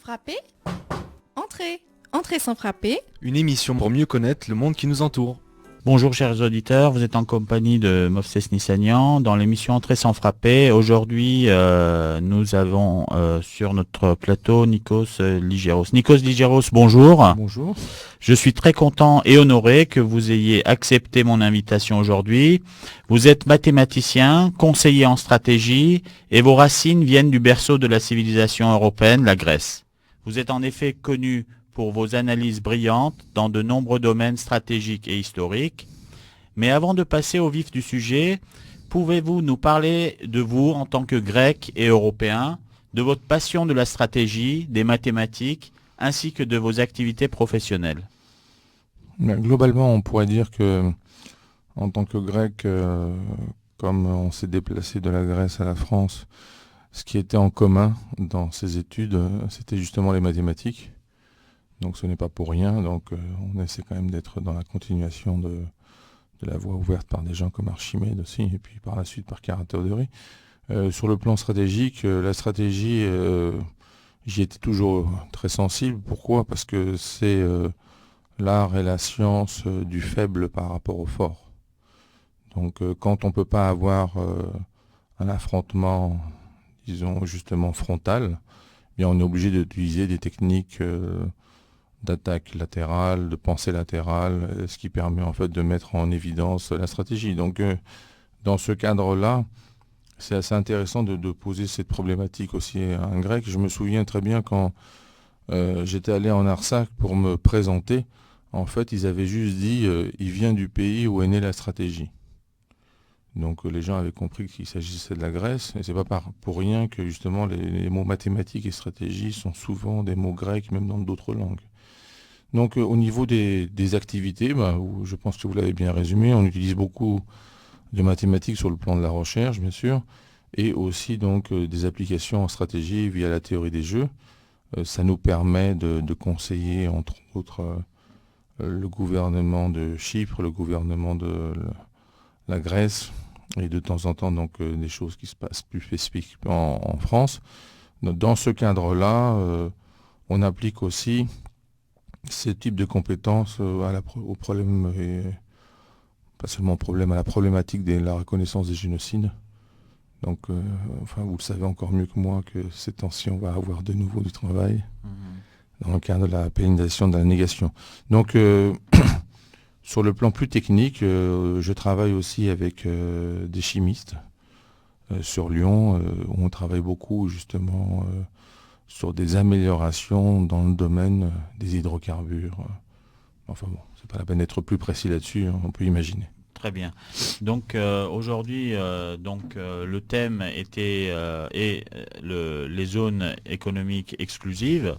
frapper? Entrez, entrez sans frapper. Une émission pour mieux connaître le monde qui nous entoure. Bonjour chers auditeurs, vous êtes en compagnie de Movses Nissanian dans l'émission Entrée sans frapper. Aujourd'hui, nous avons sur notre plateau Nikos Ligeros. Nikos Ligeros, bonjour. Bonjour. Je suis très content et honoré que vous ayez accepté mon invitation aujourd'hui. Vous êtes mathématicien, conseiller en stratégie et vos racines viennent du berceau de la civilisation européenne, la Grèce. Vous êtes en effet connu pour vos analyses brillantes dans de nombreux domaines stratégiques et historiques. Mais avant de passer au vif du sujet, pouvez-vous nous parler de vous en tant que Grec et Européen, de votre passion de la stratégie, des mathématiques, ainsi que de vos activités professionnelles? Globalement, on pourrait dire que, en tant que Grec, comme on s'est déplacé de la Grèce à la France, ce qui était en commun dans ces études, c'était justement les mathématiques. Donc ce n'est pas pour rien, donc on essaie quand même d'être dans la continuation de la voie ouverte par des gens comme Archimède aussi, et puis par la suite par Carathéodorie. Sur le plan stratégique, la stratégie, j'y étais toujours très sensible. Pourquoi ? Parce que c'est l'art et la science du faible par rapport au fort. Donc quand on ne peut pas avoir un affrontement, disons justement frontal, eh bien on est obligé d'utiliser des techniques d'attaque latérale, de pensée latérale, ce qui permet en fait de mettre en évidence la stratégie. Donc dans ce cadre-là, c'est assez intéressant de poser cette problématique aussi à un grec. Je me souviens très bien quand j'étais allé en Arsac pour me présenter, en fait ils avaient juste dit il vient du pays où est née la stratégie. Donc les gens avaient compris qu'il s'agissait de la Grèce, et c'est pas pour rien que justement les mots mathématiques et stratégie sont souvent des mots grecs, même dans d'autres langues. Donc au niveau des activités, je pense que vous l'avez bien résumé, on utilise beaucoup de mathématiques sur le plan de la recherche, bien sûr, et aussi donc des applications en stratégie via la théorie des jeux. Ça nous permet de conseiller, entre autres, le gouvernement de Chypre, le gouvernement de la Grèce, et de temps en temps donc des choses qui se passent plus spécifiquement en France. Dans ce cadre-là, on applique aussi ce type de compétences au problème, et pas seulement au problème, à la problématique de la reconnaissance des génocides. Donc, vous le savez encore mieux que moi que ces temps-ci, on va avoir de nouveau du travail dans le cadre de la pénalisation de la négation. Donc, sur le plan plus technique, je travaille aussi avec des chimistes sur Lyon, où on travaille beaucoup justement sur des améliorations dans le domaine des hydrocarbures. Enfin bon, c'est pas la peine d'être plus précis là-dessus, on peut imaginer. Très bien. Donc aujourd'hui, le thème était les zones économiques exclusives,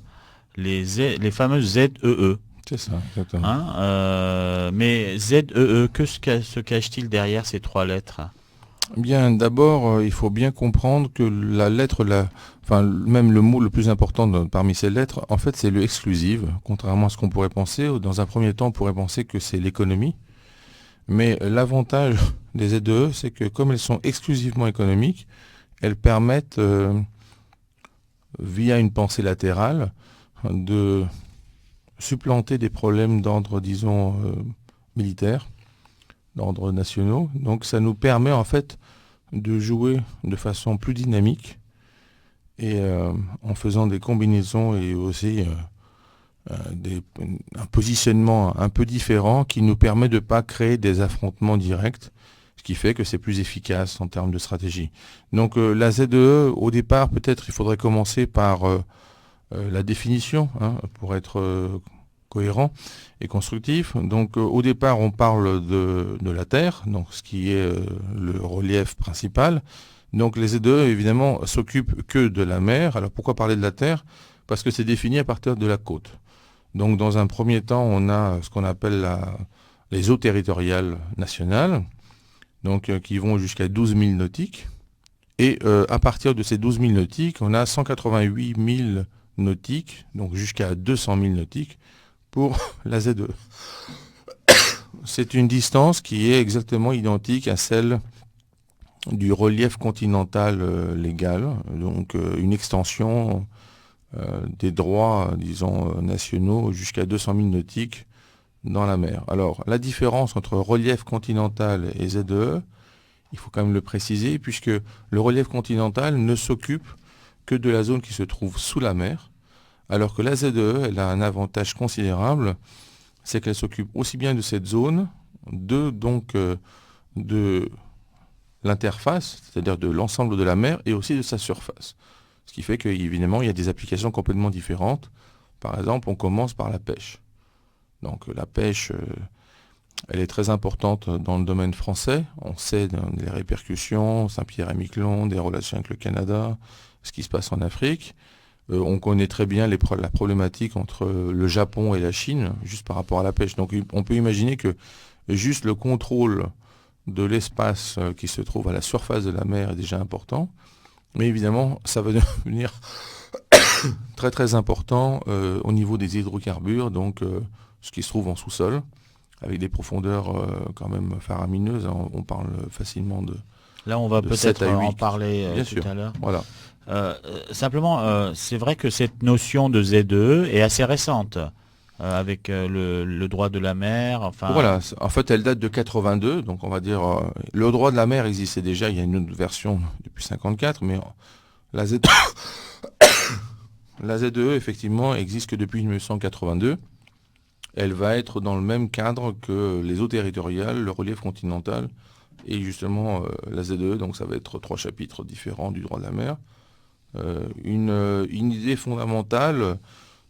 les fameuses ZEE. C'est ça, exactement. Mais ZEE, que se cache-t-il derrière ces trois lettres ? Bien, d'abord, il faut bien comprendre que la lettre, même le mot le plus important parmi ces lettres, en fait, c'est le exclusive, contrairement à ce qu'on pourrait penser. Dans un premier temps, on pourrait penser que c'est l'économie. Mais l'avantage des ZEE, c'est que comme elles sont exclusivement économiques, elles permettent, via une pensée latérale, de supplanter des problèmes d'ordre, disons, militaire, d'ordre nationaux. Donc ça nous permet en fait de jouer de façon plus dynamique et en faisant des combinaisons et aussi un positionnement un peu différent qui nous permet de ne pas créer des affrontements directs, ce qui fait que c'est plus efficace en termes de stratégie. Donc la ZEE, au départ, peut-être il faudrait commencer par la définition, pour être cohérent et constructif. Donc au départ, on parle de la Terre, donc ce qui est le relief principal. Donc les ZEE, évidemment, s'occupent que de la mer. Alors pourquoi parler de la Terre ? Parce que c'est défini à partir de la côte. Donc dans un premier temps, on a ce qu'on appelle les eaux territoriales nationales, donc qui vont jusqu'à 12 000 nautiques. Et à partir de ces 12 000 nautiques, on a 188 000 nautiques, donc jusqu'à 200 000 nautiques, pour la ZEE. C'est une distance qui est exactement identique à celle du relief continental légal, donc une extension des droits, disons, nationaux jusqu'à 200 000 nautiques dans la mer. Alors, la différence entre relief continental et ZEE, il faut quand même le préciser, puisque le relief continental ne s'occupe que de la zone qui se trouve sous la mer, alors que la ZEE, elle a un avantage considérable, c'est qu'elle s'occupe aussi bien de cette zone, de l'interface, c'est-à-dire de l'ensemble de la mer, et aussi de sa surface. Ce qui fait qu'évidemment, il y a des applications complètement différentes. Par exemple, on commence par la pêche. Donc la pêche, elle est très importante dans le domaine français. On sait les répercussions, Saint-Pierre-et-Miquelon, des relations avec le Canada, ce qui se passe en Afrique. On connaît très bien la problématique entre le Japon et la Chine, juste par rapport à la pêche. Donc on peut imaginer que juste le contrôle de l'espace qui se trouve à la surface de la mer est déjà important. Mais évidemment, ça va devenir très très important au niveau des hydrocarbures, donc ce qui se trouve en sous-sol, avec des profondeurs quand même faramineuses. On parle facilement de... Là, on va de peut-être 7 à 8. en parler Bien tout sûr. à l'heure. Voilà. Simplement, c'est vrai que cette notion de ZEE est assez récente, avec le droit de la mer. Enfin, Voilà, en fait elle date de 82, donc on va dire le droit de la mer existait déjà, il y a une autre version depuis 54, mais la, Z... la ZEE effectivement existe que depuis 1982. Elle va être dans le même cadre que les eaux territoriales, le relief continental et justement la ZEE, donc ça va être 3 chapitres différents du droit de la mer. Une idée fondamentale,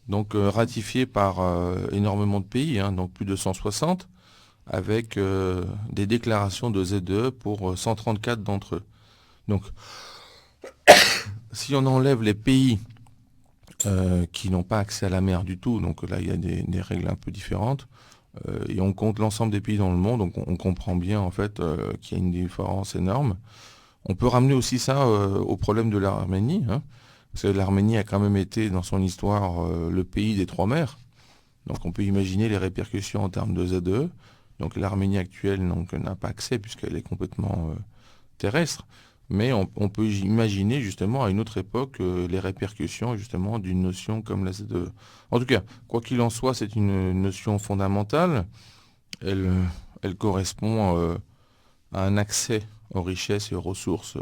donc ratifiée par énormément de pays, donc plus de 160, avec des déclarations de ZEE pour 134 d'entre eux. Donc, si on enlève les pays qui n'ont pas accès à la mer du tout, donc là il y a des règles un peu différentes, et on compte l'ensemble des pays dans le monde, donc on comprend bien en fait qu'il y a une différence énorme. On peut ramener aussi ça au problème de l'Arménie, parce que l'Arménie a quand même été dans son histoire le pays des 3 mers. Donc on peut imaginer les répercussions en termes de ZEE. Donc l'Arménie actuelle n'a pas accès puisqu'elle est complètement terrestre. Mais on peut imaginer justement à une autre époque les répercussions justement d'une notion comme la ZEE. En tout cas, quoi qu'il en soit, c'est une notion fondamentale. Elle correspond à un accès aux richesses et aux ressources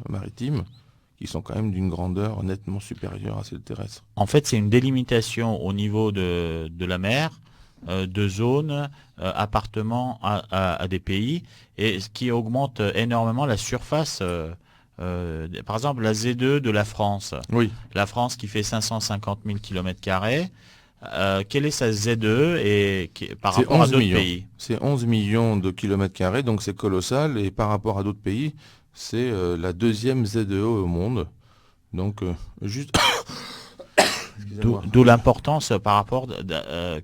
maritimes qui sont quand même d'une grandeur nettement supérieure à celle terrestre. en fait, c'est une délimitation au niveau de la mer, de zones appartenant à des pays, et ce qui augmente énormément la surface. Par exemple, la ZEE de la France. Oui. La France qui fait 550 000 km², quelle est sa ZEE par C'est rapport à 11 d'autres millions. pays? C'est 11 millions de kilomètres carrés, donc c'est colossal. Et par rapport à d'autres pays, c'est la deuxième ZEE au monde. Donc, juste... Excusez-moi. D'où l'importance par rapport,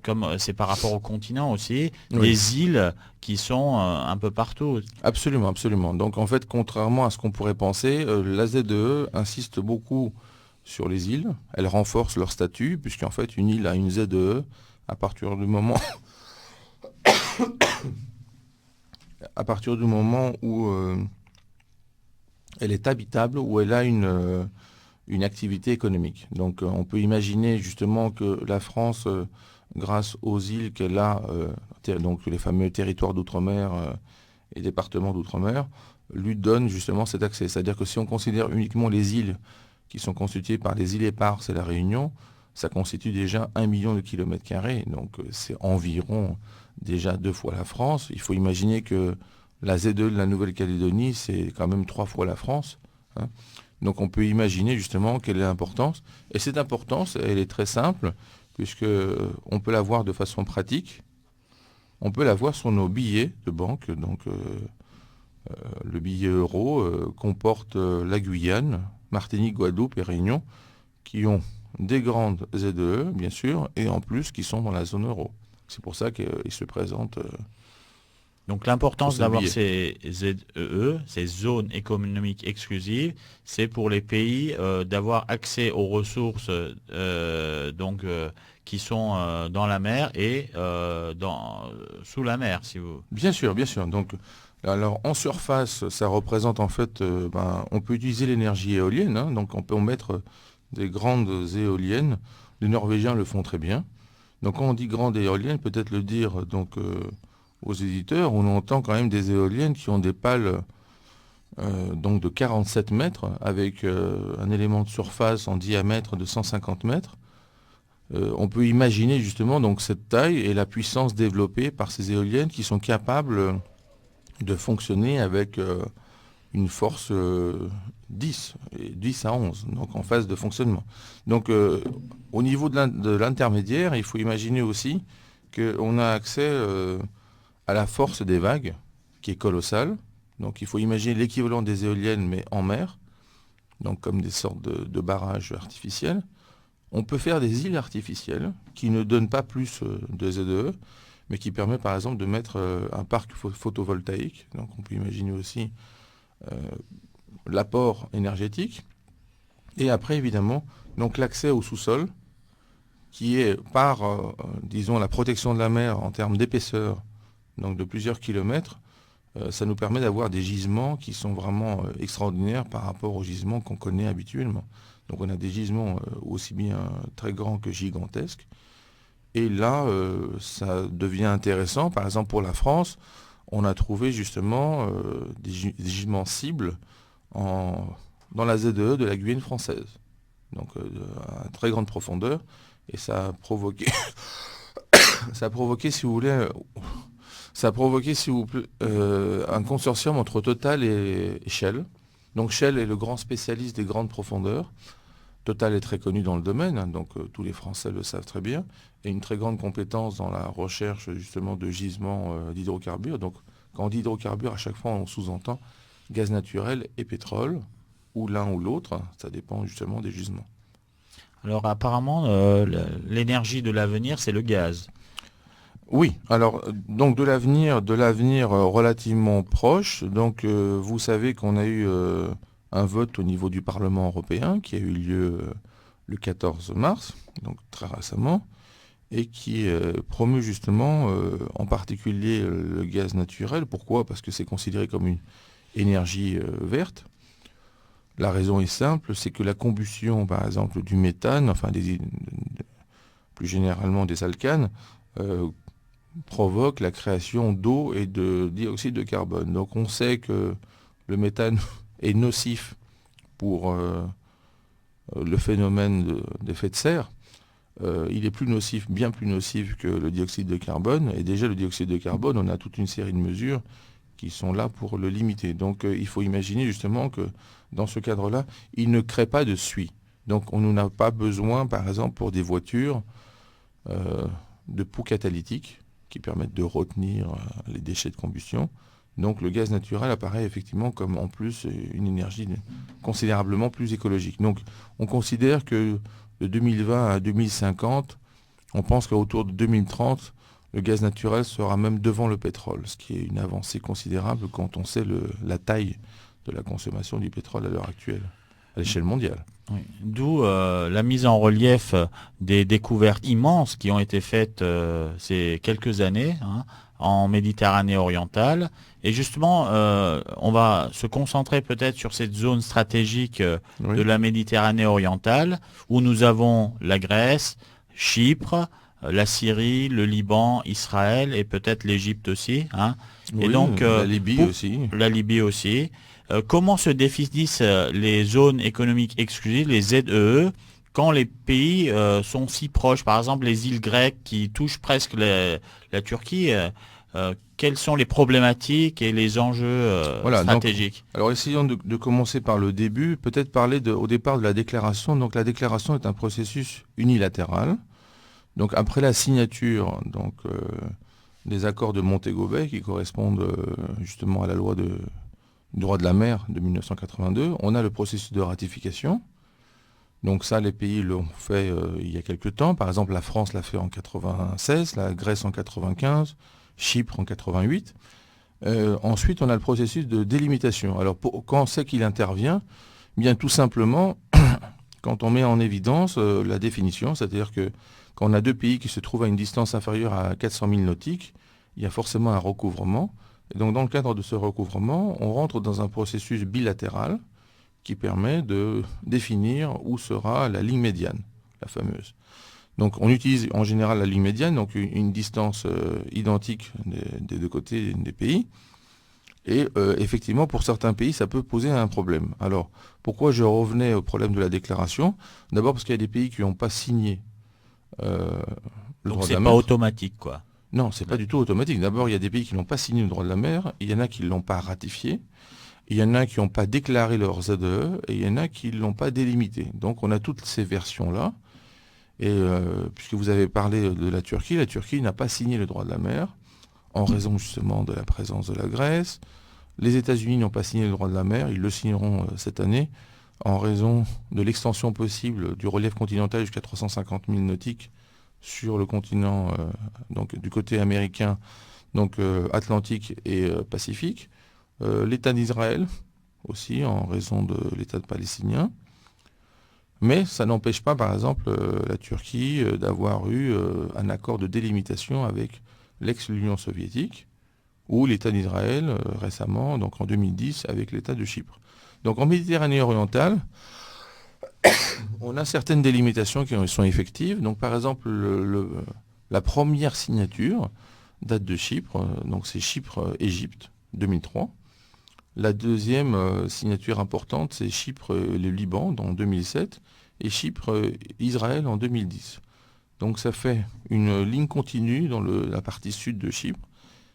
comme c'est par rapport au continent aussi, Oui. des îles qui sont un peu partout. Absolument, absolument. Donc en fait, contrairement à ce qu'on pourrait penser, la ZEE insiste beaucoup sur les îles. Elle renforce leur statut, puisqu'en fait, une île a une ZEE à partir du moment, à partir du moment où elle est habitable, où elle a une activité économique. Donc on peut imaginer justement que la France, grâce aux îles qu'elle a, donc les fameux territoires d'outre-mer et départements d'outre-mer, lui donne justement cet accès. C'est-à-dire que si on considère uniquement les îles qui sont constituées par les îles éparses et la Réunion, ça constitue déjà 1 million de kilomètres carrés. Donc c'est environ déjà 2 fois la France. Il faut imaginer que la ZEE de la Nouvelle-Calédonie, c'est quand même 3 fois la France. Donc on peut imaginer justement quelle est l'importance. Et cette importance, elle est très simple, puisque on peut la voir de façon pratique. On peut la voir sur nos billets de banque. Donc le billet euro comporte la Guyane, Martinique, Guadeloupe et Réunion, qui ont des grandes ZEE, bien sûr, et en plus qui sont dans la zone euro. C'est pour ça qu'ils se présentent... Donc l'importance Pour ce d'avoir billet. ces ZEE, ces zones économiques exclusives, c'est pour les pays d'avoir accès aux ressources qui sont dans la mer et sous la mer, si vous... Bien sûr, bien sûr. Donc, alors en surface, ça représente en fait, on peut utiliser l'énergie éolienne, donc on peut en mettre des grandes éoliennes. Les Norvégiens le font très bien. Donc quand on dit grande éolienne, peut-être le dire donc aux éditeurs, on entend quand même des éoliennes qui ont des pales donc de 47 mètres avec un élément de surface en diamètre de 150 mètres. On peut imaginer justement donc cette taille et la puissance développée par ces éoliennes qui sont capables de fonctionner avec une force 10, et 10 à 11, donc en phase de fonctionnement. Donc au niveau de l'intermédiaire, il faut imaginer aussi qu'on a accès à la force des vagues, qui est colossale. Donc il faut imaginer l'équivalent des éoliennes, mais en mer, donc comme des sortes de barrages artificiels. On peut faire des îles artificielles qui ne donnent pas plus de ZEE, mais qui permet par exemple de mettre un parc photovoltaïque. Donc on peut imaginer aussi l'apport énergétique. Et après évidemment, donc l'accès au sous-sol, qui est par, disons, la protection de la mer en termes d'épaisseur, donc de plusieurs kilomètres, ça nous permet d'avoir des gisements qui sont vraiment extraordinaires par rapport aux gisements qu'on connaît habituellement. Donc on a des gisements aussi bien très grands que gigantesques. Et là, ça devient intéressant. Par exemple, pour la France, on a trouvé justement des gisements cibles dans la ZEE de la Guyane française. Donc à très grande profondeur. Et ça a provoqué, si vous voulez, un consortium entre Total et Shell. Donc Shell est le grand spécialiste des grandes profondeurs. Total est très connu dans le domaine, hein, donc tous les Français le savent très bien, et une très grande compétence dans la recherche justement de gisements d'hydrocarbures. Donc quand on dit hydrocarbures, à chaque fois on sous-entend gaz naturel et pétrole, ou l'un ou l'autre, ça dépend justement des gisements. Alors apparemment, l'énergie de l'avenir, c'est le gaz. Oui, alors donc de l'avenir relativement proche. Donc vous savez qu'on a eu un vote au niveau du Parlement européen qui a eu lieu le 14 mars, donc très récemment, et qui promeut justement en particulier le gaz naturel. Pourquoi ? Parce que c'est considéré comme une énergie verte. La raison est simple, c'est que la combustion, par exemple, du méthane, enfin plus généralement des alcanes, provoque la création d'eau et de dioxyde de carbone. Donc on sait que le méthane est nocif pour le phénomène d'effet de serre. Il est bien plus nocif que le dioxyde de carbone. Et déjà le dioxyde de carbone, on a toute une série de mesures qui sont là pour le limiter. Donc il faut imaginer justement que dans ce cadre-là, il ne crée pas de suie. Donc on n'en a pas besoin, par exemple, pour des voitures, de poux catalytiques qui permettent de retenir les déchets de combustion. Donc le gaz naturel apparaît effectivement comme en plus une énergie considérablement plus écologique. Donc on considère que de 2020 à 2050, on pense qu'autour de 2030, le gaz naturel sera même devant le pétrole, ce qui est une avancée considérable quand on sait la taille de la consommation du pétrole à l'heure actuelle, à l'échelle mondiale. Oui. D'où la mise en relief des découvertes immenses qui ont été faites ces quelques années en Méditerranée orientale. Et justement, on va se concentrer peut-être sur cette zone stratégique de la Méditerranée orientale, où nous avons la Grèce, Chypre, la Syrie, le Liban, Israël et peut-être l'Égypte aussi. Oui, et donc, la Libye aussi. La Libye aussi. Comment se définissent les zones économiques exclusives, les ZEE, quand les pays sont si proches? Par exemple, les îles grecques qui touchent presque la Turquie, quelles sont les problématiques et les enjeux stratégiques? Donc, alors essayons de commencer par le début, peut-être parler au départ de la déclaration. Donc la déclaration est un processus unilatéral. Donc après la signature des accords de Montego Bay qui correspondent justement à la loi du droit de la mer de 1982, on a le processus de ratification. Donc ça, les pays l'ont fait il y a quelques temps. Par exemple, la France l'a fait en 96, la Grèce en 95, Chypre en 88. Ensuite, on a le processus de délimitation. Alors quand c'est qu'il intervient? Bien tout simplement, quand on met en évidence la définition, c'est-à-dire que quand on a deux pays qui se trouvent à une distance inférieure à 400 000 nautiques, il y a forcément un recouvrement. Et donc dans le cadre de ce recouvrement, on rentre dans un processus bilatéral qui permet de définir où sera la ligne médiane, la fameuse. Donc on utilise en général la ligne médiane, donc une distance identique des deux côtés des pays. Et effectivement, pour certains pays, ça peut poser un problème. Alors, pourquoi je revenais au problème de la déclaration? D'abord parce qu'il y a des pays qui n'ont pas signé le droit de la c'est mer. pas automatique, quoi. Non, c'est pas du tout automatique. D'abord, il y a des pays qui n'ont pas signé le droit de la mer, il y en a qui ne l'ont pas ratifié, il y en a qui n'ont pas déclaré leur ZEE, et il y en a qui ne l'ont pas délimité. Donc on a toutes ces versions-là. Et puisque vous avez parlé de la Turquie n'a pas signé le droit de la mer, en raison justement de la présence de la Grèce. Les États-Unis n'ont pas signé le droit de la mer, ils le signeront cette année, en raison de l'extension possible du relief continental jusqu'à 350 000 nautiques sur le continent, donc du côté américain, donc Atlantique et Pacifique. L'État d'Israël aussi, en raison de l'État palestinien. Mais ça n'empêche pas, par exemple, la Turquie d'avoir eu un accord de délimitation avec l'ex-Union soviétique, ou l'État d'Israël récemment, donc en 2010, avec l'État de Chypre. Donc en Méditerranée orientale, on a certaines délimitations qui sont effectives. Donc par exemple, la première signature date de Chypre, donc c'est Chypre-Égypte, 2003. La deuxième signature importante, c'est Chypre-le Liban, en 2007, et Chypre-Israël en 2010. Donc ça fait une ligne continue dans la partie sud de Chypre,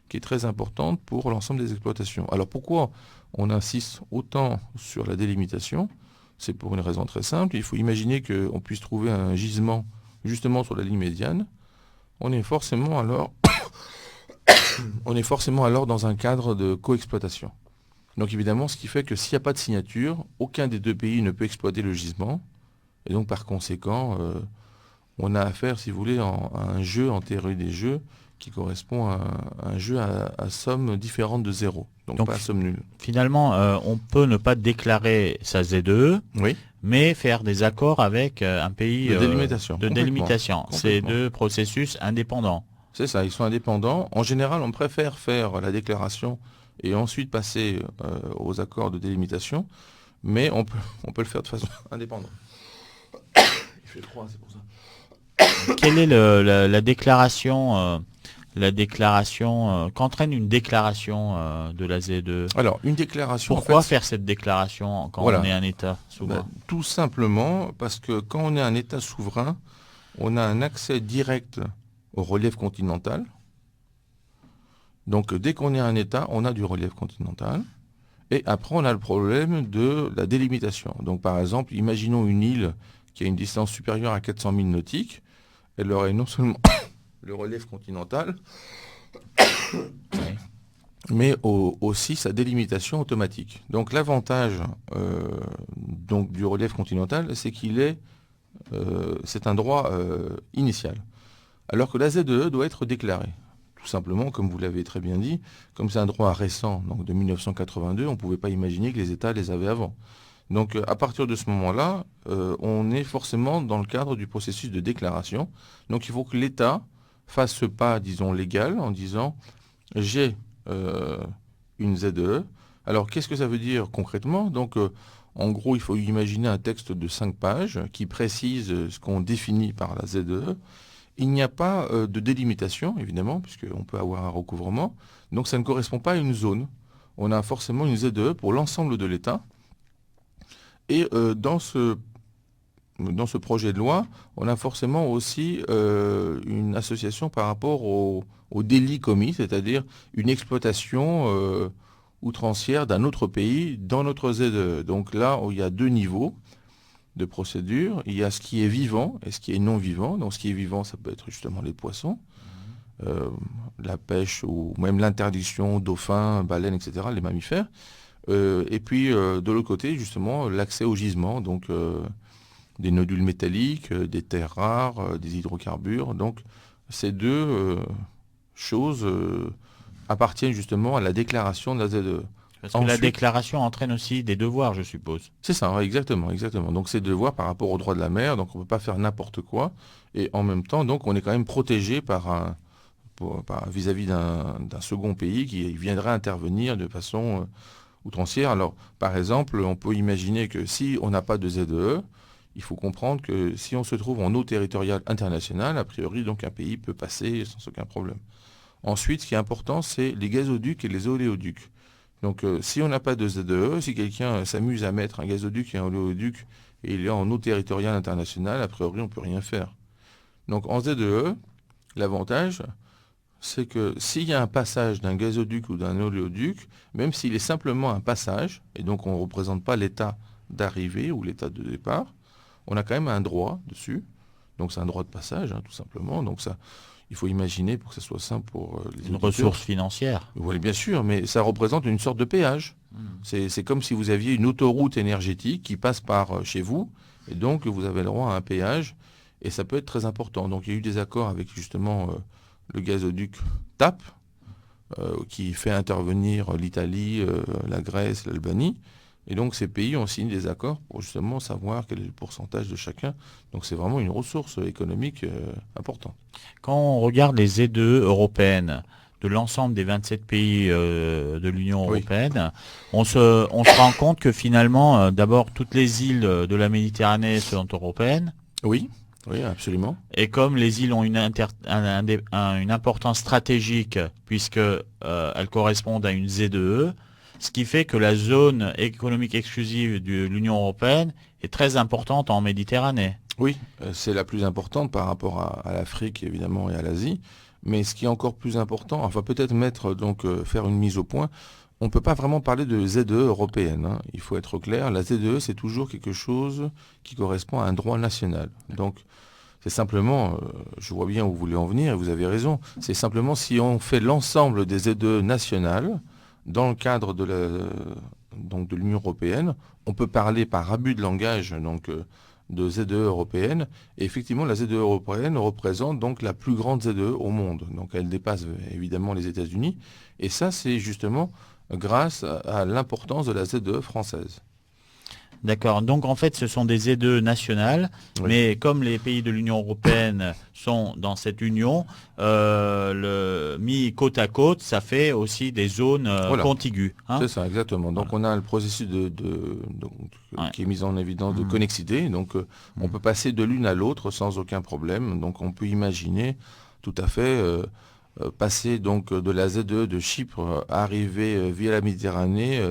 qui est très importante pour l'ensemble des exploitations. Alors pourquoi on insiste autant sur la délimitation? C'est pour une raison très simple. Il faut imaginer qu'on puisse trouver un gisement justement sur la ligne médiane. On est forcément alors dans un cadre de coexploitation. Donc évidemment, ce qui fait que s'il n'y a pas de signature, aucun des deux pays ne peut exploiter le gisement. Et donc par conséquent, on a affaire, si vous voulez, à un jeu en théorie des jeux qui correspond à un jeu à somme différente de zéro. Donc pas à somme nulle. Finalement, on peut ne pas déclarer sa ZEE, Oui. mais faire des accords avec un pays De délimitation. de délimitation. C'est Complètement. deux processus indépendants. C'est ça, ils sont indépendants. En général, on préfère faire la déclaration et ensuite passer aux accords de délimitation, mais on peut le faire de façon indépendante. Il fait froid, c'est pour ça. Quelle est la déclaration qu'entraîne une déclaration de la ZEE? Alors, une déclaration... Pourquoi en fait, faire cette déclaration quand Voilà. on est un État souverain? Ben, tout simplement parce que quand on est un État souverain, on a un accès direct au relief continental. Donc dès qu'on est un État, on a du relief continental. Et après, on a le problème de la délimitation. Donc par exemple, imaginons une île qui a une distance supérieure à 400 000 nautiques. Elle aurait non seulement le relief continental, mais aussi sa délimitation automatique. Donc l'avantage donc, du relief continental, c'est c'est un droit initial. Alors que la ZEE doit être déclarée. Tout simplement, comme vous l'avez très bien dit, comme c'est un droit récent, donc de 1982, on ne pouvait pas imaginer que les États les avaient avant. Donc à partir de ce moment-là, on est forcément dans le cadre du processus de déclaration. Donc il faut que l'État fasse ce pas, disons, légal, en disant j'ai une ZEE. Alors qu'est-ce que ça veut dire concrètement? Donc en gros, il faut imaginer un texte de 5 pages qui précise ce qu'on définit par la ZEE. Il n'y a pas de délimitation, évidemment, puisqu'on peut avoir un recouvrement. Donc ça ne correspond pas à une zone. On a forcément une ZEE pour l'ensemble de l'État. Et dans ce projet de loi, on a forcément aussi une association par rapport au délit commis, c'est-à-dire une exploitation outrancière d'un autre pays dans notre ZEE. Donc là, il y a 2 niveaux de procédure. Il y a ce qui est vivant et ce qui est non vivant. Donc ce qui est vivant, ça peut être justement les poissons, la pêche ou même l'interdiction, dauphins, baleines, etc., les mammifères. Et puis de l'autre côté, justement, l'accès au gisement, donc des nodules métalliques, des terres rares, des hydrocarbures. Donc ces 2 choses appartiennent justement à la déclaration de la ZEE. Parce que la déclaration entraîne aussi des devoirs, je suppose. C'est ça, exactement. Donc c'est devoir par rapport au droit de la mer, donc on ne peut pas faire n'importe quoi. Et en même temps, donc on est quand même protégé vis-à-vis d'un second pays qui viendrait intervenir de façon outrancière. Alors, par exemple, on peut imaginer que si on n'a pas de ZEE, il faut comprendre que si on se trouve en eau territoriale internationale, a priori, donc un pays peut passer sans aucun problème. Ensuite, ce qui est important, c'est les gazoducs et les oléoducs. Donc, si on n'a pas de ZEE, si quelqu'un s'amuse à mettre un gazoduc et un oléoduc et il est en eau territoriale internationale, a priori, on ne peut rien faire. Donc, en ZEE, l'avantage, c'est que s'il y a un passage d'un gazoduc ou d'un oléoduc, même s'il est simplement un passage, et donc on ne représente pas l'état d'arrivée ou l'état de départ, on a quand même un droit dessus. Donc c'est un droit de passage, tout simplement. Donc ça, il faut imaginer pour que ça soit simple pour les Une auditeurs. ressource financière. Oui, bien sûr, mais ça représente une sorte de péage. C'est comme si vous aviez une autoroute énergétique qui passe par chez vous, et donc vous avez le droit à un péage, et ça peut être très important. Donc il y a eu des accords avec justement le gazoduc TAP, qui fait intervenir l'Italie, la Grèce, l'Albanie. Et donc ces pays ont signé des accords pour justement savoir quel est le pourcentage de chacun. Donc c'est vraiment une ressource économique importante. Quand on regarde les ZEE européennes de l'ensemble des 27 pays de l'Union Oui. européenne, on se rend compte que finalement, d'abord, toutes les îles de la Méditerranée sont européennes. Oui, oui, absolument. Et comme les îles ont une importance stratégique, puisque elles correspondent à une ZEE, ce qui fait que la zone économique exclusive de l'Union européenne est très importante en Méditerranée. Oui, c'est la plus importante par rapport à l'Afrique évidemment et à l'Asie. Mais ce qui est encore plus important, enfin peut-être faire une mise au point, on ne peut pas vraiment parler de ZEE européenne. Il faut être clair, la ZEE c'est toujours quelque chose qui correspond à un droit national. Donc c'est simplement, je vois bien où vous voulez en venir et vous avez raison, c'est simplement si on fait l'ensemble des ZEE nationales, dans le cadre de l'Union européenne, on peut parler par abus de langage de ZEE européenne. Et effectivement, la ZEE européenne représente donc la plus grande ZEE au monde. Donc elle dépasse évidemment les États-Unis. Et ça, c'est justement grâce à l'importance de la ZEE française. D'accord. Donc en fait, ce sont des ZEE nationales, Oui. mais comme les pays de l'Union européenne sont dans cette union, mis côte à côte, ça fait aussi des zones Voilà. contiguës. C'est ça, exactement. Donc on a le processus Ouais. qui est mis en évidence de connexité. Donc on peut passer de l'une à l'autre sans aucun problème. Donc on peut imaginer tout à fait passer donc de la ZEE de Chypre, arriver via la Méditerranée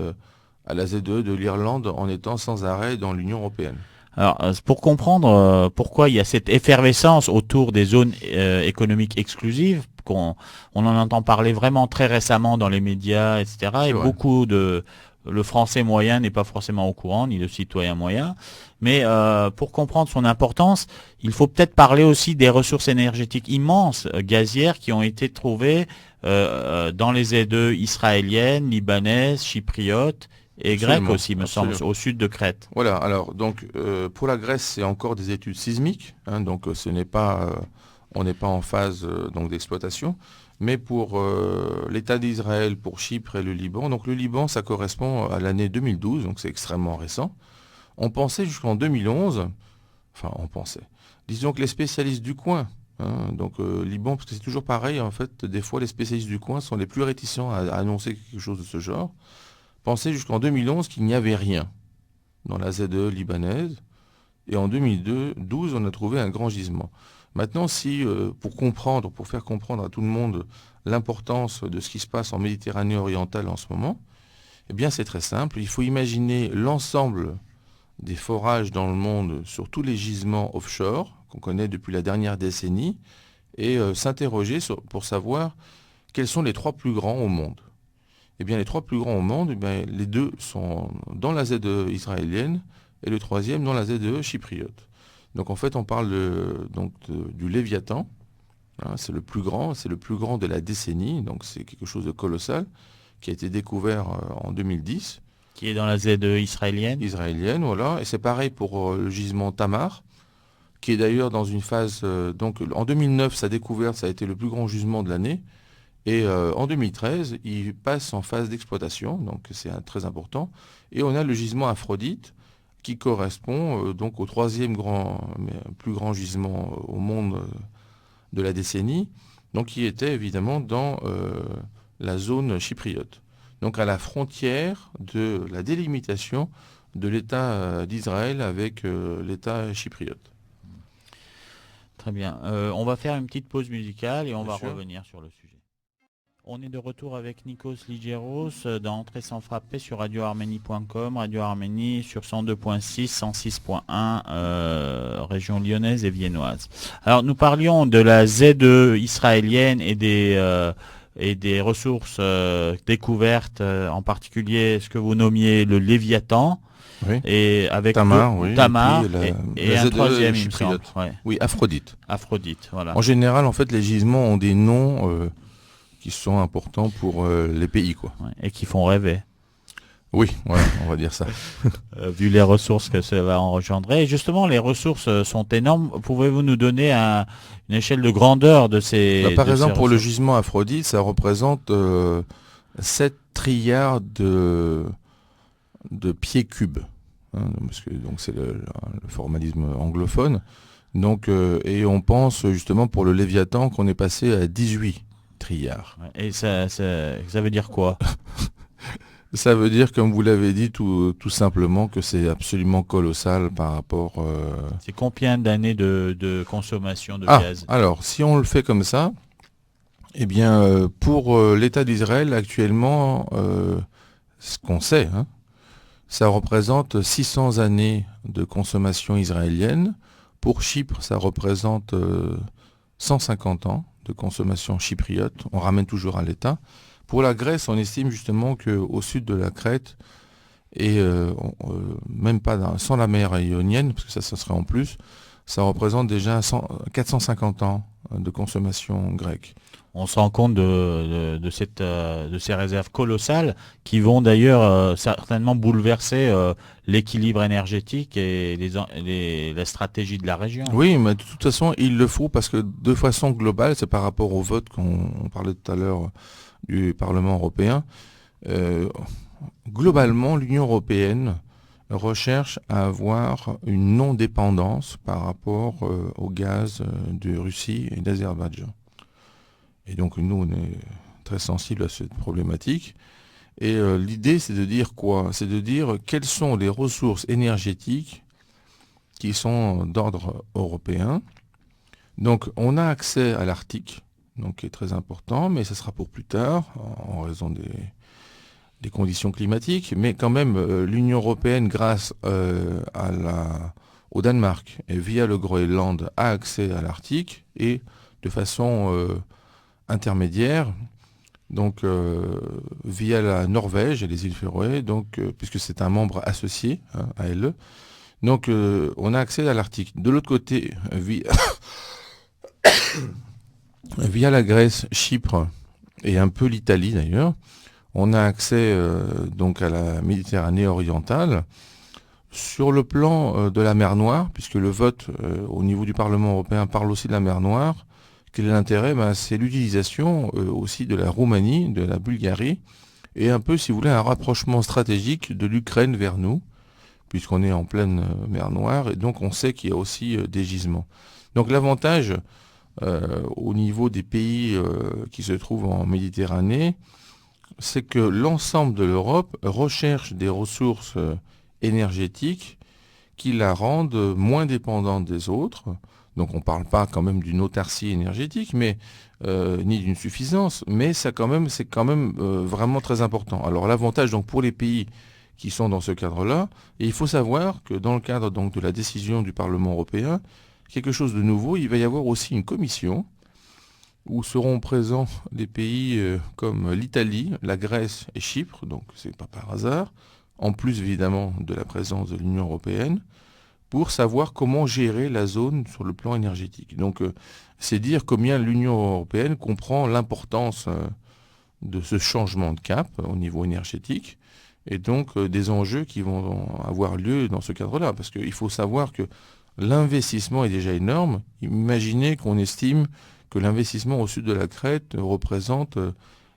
à la ZEE de l'Irlande en étant sans arrêt dans l'Union européenne. Alors, pour comprendre pourquoi il y a cette effervescence autour des zones économiques exclusives, on en entend parler vraiment très récemment dans les médias, etc. C'est Et vrai. le français moyen n'est pas forcément au courant, ni le citoyen moyen. Mais pour comprendre son importance, il faut peut-être parler aussi des ressources énergétiques immenses, gazières, qui ont été trouvées dans les ZEE israéliennes, libanaises, chypriotes, et Absolument, grecques aussi, me semble, absolument. au sud de Crète. Voilà, alors donc pour la Grèce, c'est encore des études sismiques, donc ce n'est pas, on n'est pas en phase d'exploitation, mais pour l'État d'Israël, pour Chypre et le Liban, donc le Liban, ça correspond à l'année 2012, donc c'est extrêmement récent. On pensait jusqu'en 2011, disons que les spécialistes du coin, Liban, parce que c'est toujours pareil, en fait, des fois les spécialistes du coin sont les plus réticents à annoncer quelque chose de ce genre, pensaient jusqu'en 2011 qu'il n'y avait rien dans la ZEE libanaise. Et en 2012, on a trouvé un grand gisement. Maintenant, pour faire comprendre à tout le monde l'importance de ce qui se passe en Méditerranée orientale en ce moment, eh bien c'est très simple. Il faut imaginer l'ensemble des forages dans le monde sur tous les gisements offshore qu'on connaît depuis la dernière décennie et s'interroger pour savoir quels sont les 3 plus grands au monde. Eh bien, les 3 plus grands au monde, les 2 sont dans la ZEE israélienne et le 3e dans la ZEE chypriote. Donc en fait, on parle du Léviathan. C'est le plus grand de la décennie, donc c'est quelque chose de colossal qui a été découvert en 2010. Qui est dans la ZEE israélienne. Voilà. Et c'est pareil pour le gisement Tamar, qui est d'ailleurs dans une phase... en 2009, sa découverte, ça a été le plus grand gisement de l'année. Et en 2013, il passe en phase d'exploitation, donc c'est très important. Et on a le gisement Aphrodite, qui correspond au 3e plus grand gisement au monde de la décennie, donc qui était évidemment dans la zone chypriote. donc à la frontière de la délimitation de l'État d'Israël avec l'État chypriote. Très bien. On va faire une petite pause musicale et on Bien va sûr. revenir sur le sujet. On est de retour avec Nikos Ligeros dans Entrée sans frapper sur radioarménie.com, Radio Arménie sur 102.6, 106.1, région lyonnaise et viennoise. Alors nous parlions de la Z2 israélienne et des ressources découvertes, en particulier ce que vous nommiez le Léviathan, Oui. et avec Tamar, oui. Tamar Et puis et la un Z2 troisième, il me semble. chypriote. Ouais, Oui, Aphrodite. Aphrodite, voilà. En général, en fait, les gisements ont des noms qui sont importants pour les pays, quoi. Ouais, et qui font rêver. Oui, voilà, on va dire ça. Vu les ressources que ça va engendrer. Et justement, les ressources sont énormes. Pouvez-vous nous donner une échelle de grandeur de ces Par de exemple, ces pour le ressources? gisement Aphrodite, ça représente 7 trilliards de pieds cubes. Hein, parce que, donc c'est le formalisme anglophone. Donc, et on pense justement pour le Léviathan qu'on est passé à 18 trilliards. Ouais, et ça veut dire quoi? Ça veut dire, comme vous l'avez dit, tout simplement que c'est absolument colossal par rapport... C'est combien d'années de consommation de Ah, gaz? alors, si on le fait comme ça, eh bien, pour l'État d'Israël, actuellement, ce qu'on sait, hein, ça représente 600 années de consommation israélienne. Pour Chypre, ça représente 150 ans de consommation chypriote. On ramène toujours à l'État. Pour la Grèce, on estime justement qu'au sud de la Crète, et même pas sans la mer Ionienne, parce que ça serait en plus, ça représente déjà 450 ans de consommation grecque. On se rend compte de ces réserves colossales qui vont d'ailleurs certainement bouleverser l'équilibre énergétique et la stratégie de la région. Oui, mais de toute façon, il le faut parce que de façon globale, c'est par rapport au vote qu'on parlait tout à l'heure du Parlement européen. Globalement, l'Union européenne recherche à avoir une non-dépendance par rapport au gaz de Russie et d'Azerbaïdjan. Et donc nous, on est très sensibles à cette problématique. Et l'idée, c'est de dire quoi? C'est de dire quelles sont les ressources énergétiques qui sont d'ordre européen. Donc on a accès à l'Arctique, donc qui est très important, mais ce sera pour plus tard, en raison des conditions climatiques. Mais quand même, l'Union européenne, grâce au Danemark et via le Groenland, a accès à l'Arctique et de façon intermédiaire, donc via la Norvège et les îles Féroé, donc puisque c'est un membre associé à LE. Donc on a accès à l'Arctique. De l'autre côté, via la Grèce, Chypre et un peu l'Italie d'ailleurs, on a accès donc à la Méditerranée orientale. Sur le plan de la mer Noire, puisque le vote au niveau du Parlement européen parle aussi de la mer Noire, quel est l'intérêt? C'est l'utilisation aussi de la Roumanie, de la Bulgarie, et un peu, si vous voulez, un rapprochement stratégique de l'Ukraine vers nous, puisqu'on est en pleine mer Noire, et donc on sait qu'il y a aussi des gisements. Donc l'avantage au niveau des pays qui se trouvent en Méditerranée, c'est que l'ensemble de l'Europe recherche des ressources énergétiques qui la rendent moins dépendante des autres. Donc on ne parle pas quand même d'une autarcie énergétique, mais ni d'une suffisance, mais c'est quand même vraiment très important. Alors l'avantage donc pour les pays qui sont dans ce cadre-là, et il faut savoir que dans le cadre donc de la décision du Parlement européen, quelque chose de nouveau, il va y avoir aussi une commission où seront présents des pays comme l'Italie, la Grèce et Chypre, donc c'est pas par hasard, en plus évidemment de la présence de l'Union européenne, pour savoir comment gérer la zone sur le plan énergétique. Donc c'est dire combien l'Union européenne comprend l'importance de ce changement de cap au niveau énergétique, et donc des enjeux qui vont avoir lieu dans ce cadre-là, parce qu'il faut savoir que l'investissement est déjà énorme. Imaginez qu'on estime que l'investissement au sud de la Crète représente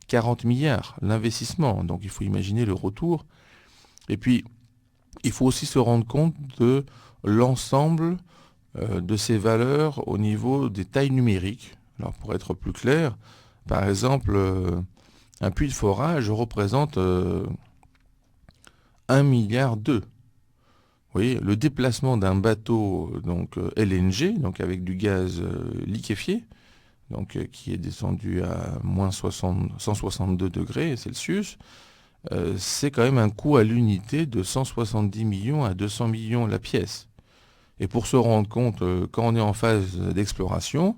40 milliards, l'investissement. Donc il faut imaginer le retour. Et puis, il faut aussi se rendre compte de l'ensemble de ces valeurs au niveau des tailles numériques. Alors pour être plus clair, par exemple, Un puits de forage représente 1,2 milliard. Vous voyez, le déplacement d'un bateau donc LNG, donc avec du gaz liquéfié, donc qui est descendu à moins 162 degrés Celsius, c'est quand même un coût à l'unité de 170 millions à 200 millions la pièce. Et pour se rendre compte, quand on est en phase d'exploration,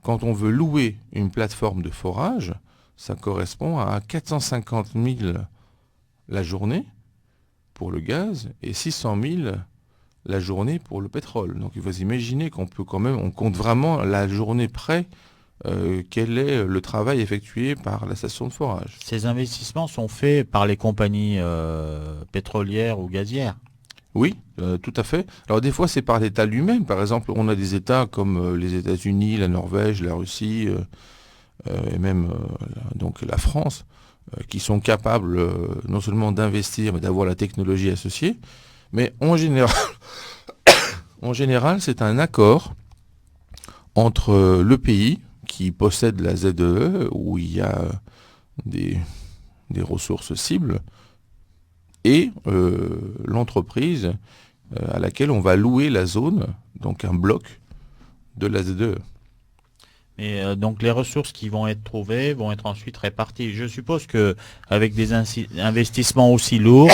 quand on veut louer une plateforme de forage, ça correspond à 450 000 la journée pour le gaz et 600 000 la journée pour le pétrole. Donc il faut imaginer qu'on peut quand même, on compte vraiment la journée près quel est le travail effectué par la station de forage. Ces investissements sont faits par les compagnies pétrolières ou gazières. Oui, tout à fait. Alors des fois c'est par l'État lui-même. Par exemple, on a des États comme les États-Unis, la Norvège, la Russie et même donc la France qui sont capables non seulement d'investir mais d'avoir la technologie associée. Mais en général, c'est un accord entre le pays qui possède la ZEE, où il y a des ressources cibles, et l'entreprise à laquelle on va louer la zone, donc un bloc de la ZEE. Et donc les ressources qui vont être trouvées vont être ensuite réparties. Je suppose que avec des investissements aussi lourds,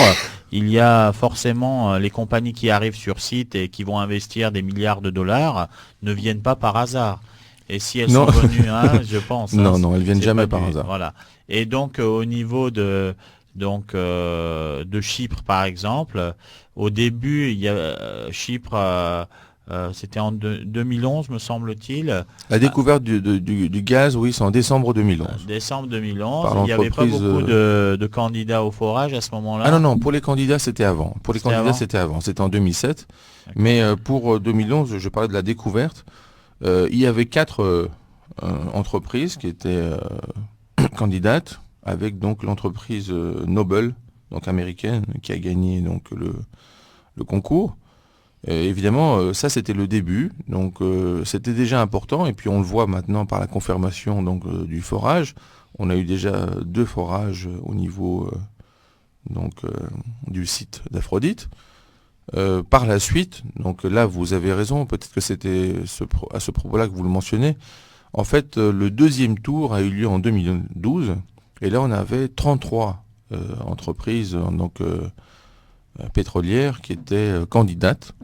il y a forcément les compagnies qui arrivent sur site et qui vont investir des milliards de dollars ne viennent pas par hasard. Et si elles sont venues, je pense. Non, elles viennent jamais par hasard. Voilà. Et donc au niveau de Chypre par exemple, au début il y a Chypre. C'était en 2011, me semble-t-il. La découverte du gaz, oui, c'est en décembre 2011. Décembre 2011, il n'y avait pas beaucoup de candidats au forage à ce moment-là. Ah non, pour les candidats, c'était avant. C'était en 2007. D'accord. Mais pour 2011, je parlais de la découverte. Il y avait 4 entreprises qui étaient candidates, avec donc l'entreprise Noble, donc américaine, qui a gagné donc le concours. Évidemment, ça c'était le début, donc c'était déjà important, et puis on le voit maintenant par la confirmation donc, du forage. On a eu déjà 2 forages au niveau du site d'Aphrodite. Par la suite, donc là vous avez raison, peut-être que c'était à ce propos-là que vous le mentionnez. En fait, le deuxième tour a eu lieu en 2012, et là on avait 33 entreprises donc pétrolières qui étaient candidates.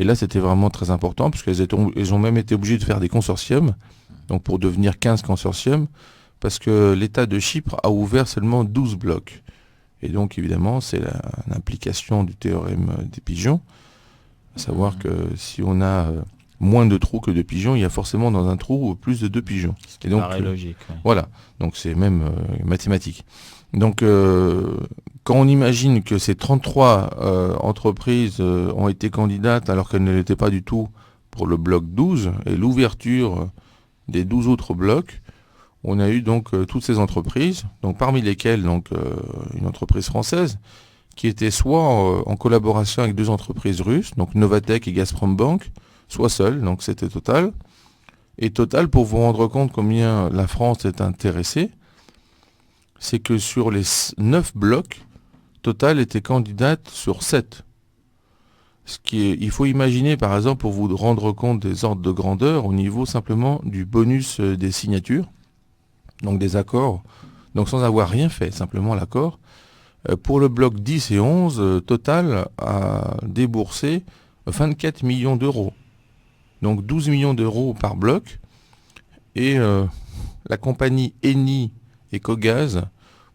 Et là, c'était vraiment très important, parce qu'elles ont même été obligées de faire des consortiums, donc pour devenir 15 consortiums, parce que l'État de Chypre a ouvert seulement 12 blocs. Et donc, évidemment, c'est l'implication du théorème des pigeons, à savoir que si on a moins de trous que de pigeons, il y a forcément dans un trou plus de 2 pigeons. Ce qui paraît logique. Ouais. Voilà, donc c'est même mathématique. Donc, quand on imagine que ces 33 entreprises ont été candidates alors qu'elles ne l'étaient pas du tout pour le bloc 12 et l'ouverture des 12 autres blocs, on a eu donc toutes ces entreprises, donc parmi lesquelles donc une entreprise française qui était soit en collaboration avec 2 entreprises russes, donc Novatek et Gazprombank, soit seule, donc c'était Total. Et Total, pour vous rendre compte combien la France est intéressée, c'est que sur les 9 blocs, Total était candidate sur 7. Il faut imaginer, par exemple, pour vous rendre compte des ordres de grandeur, au niveau simplement du bonus des signatures, donc des accords, donc sans avoir rien fait, simplement l'accord. Pour le bloc 10 et 11, Total a déboursé 24 millions d'euros. Donc 12 millions d'euros par bloc. Et la compagnie Eni et Cogaz,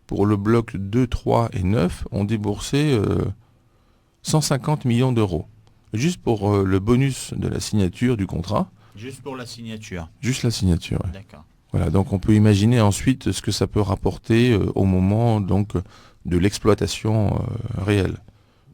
pour le bloc 2, 3 et 9, ont déboursé 150 millions d'euros. Juste pour le bonus de la signature du contrat. Juste pour la signature. Juste la signature, oui. D'accord. Voilà, donc on peut imaginer ensuite ce que ça peut rapporter au moment donc, de l'exploitation réelle.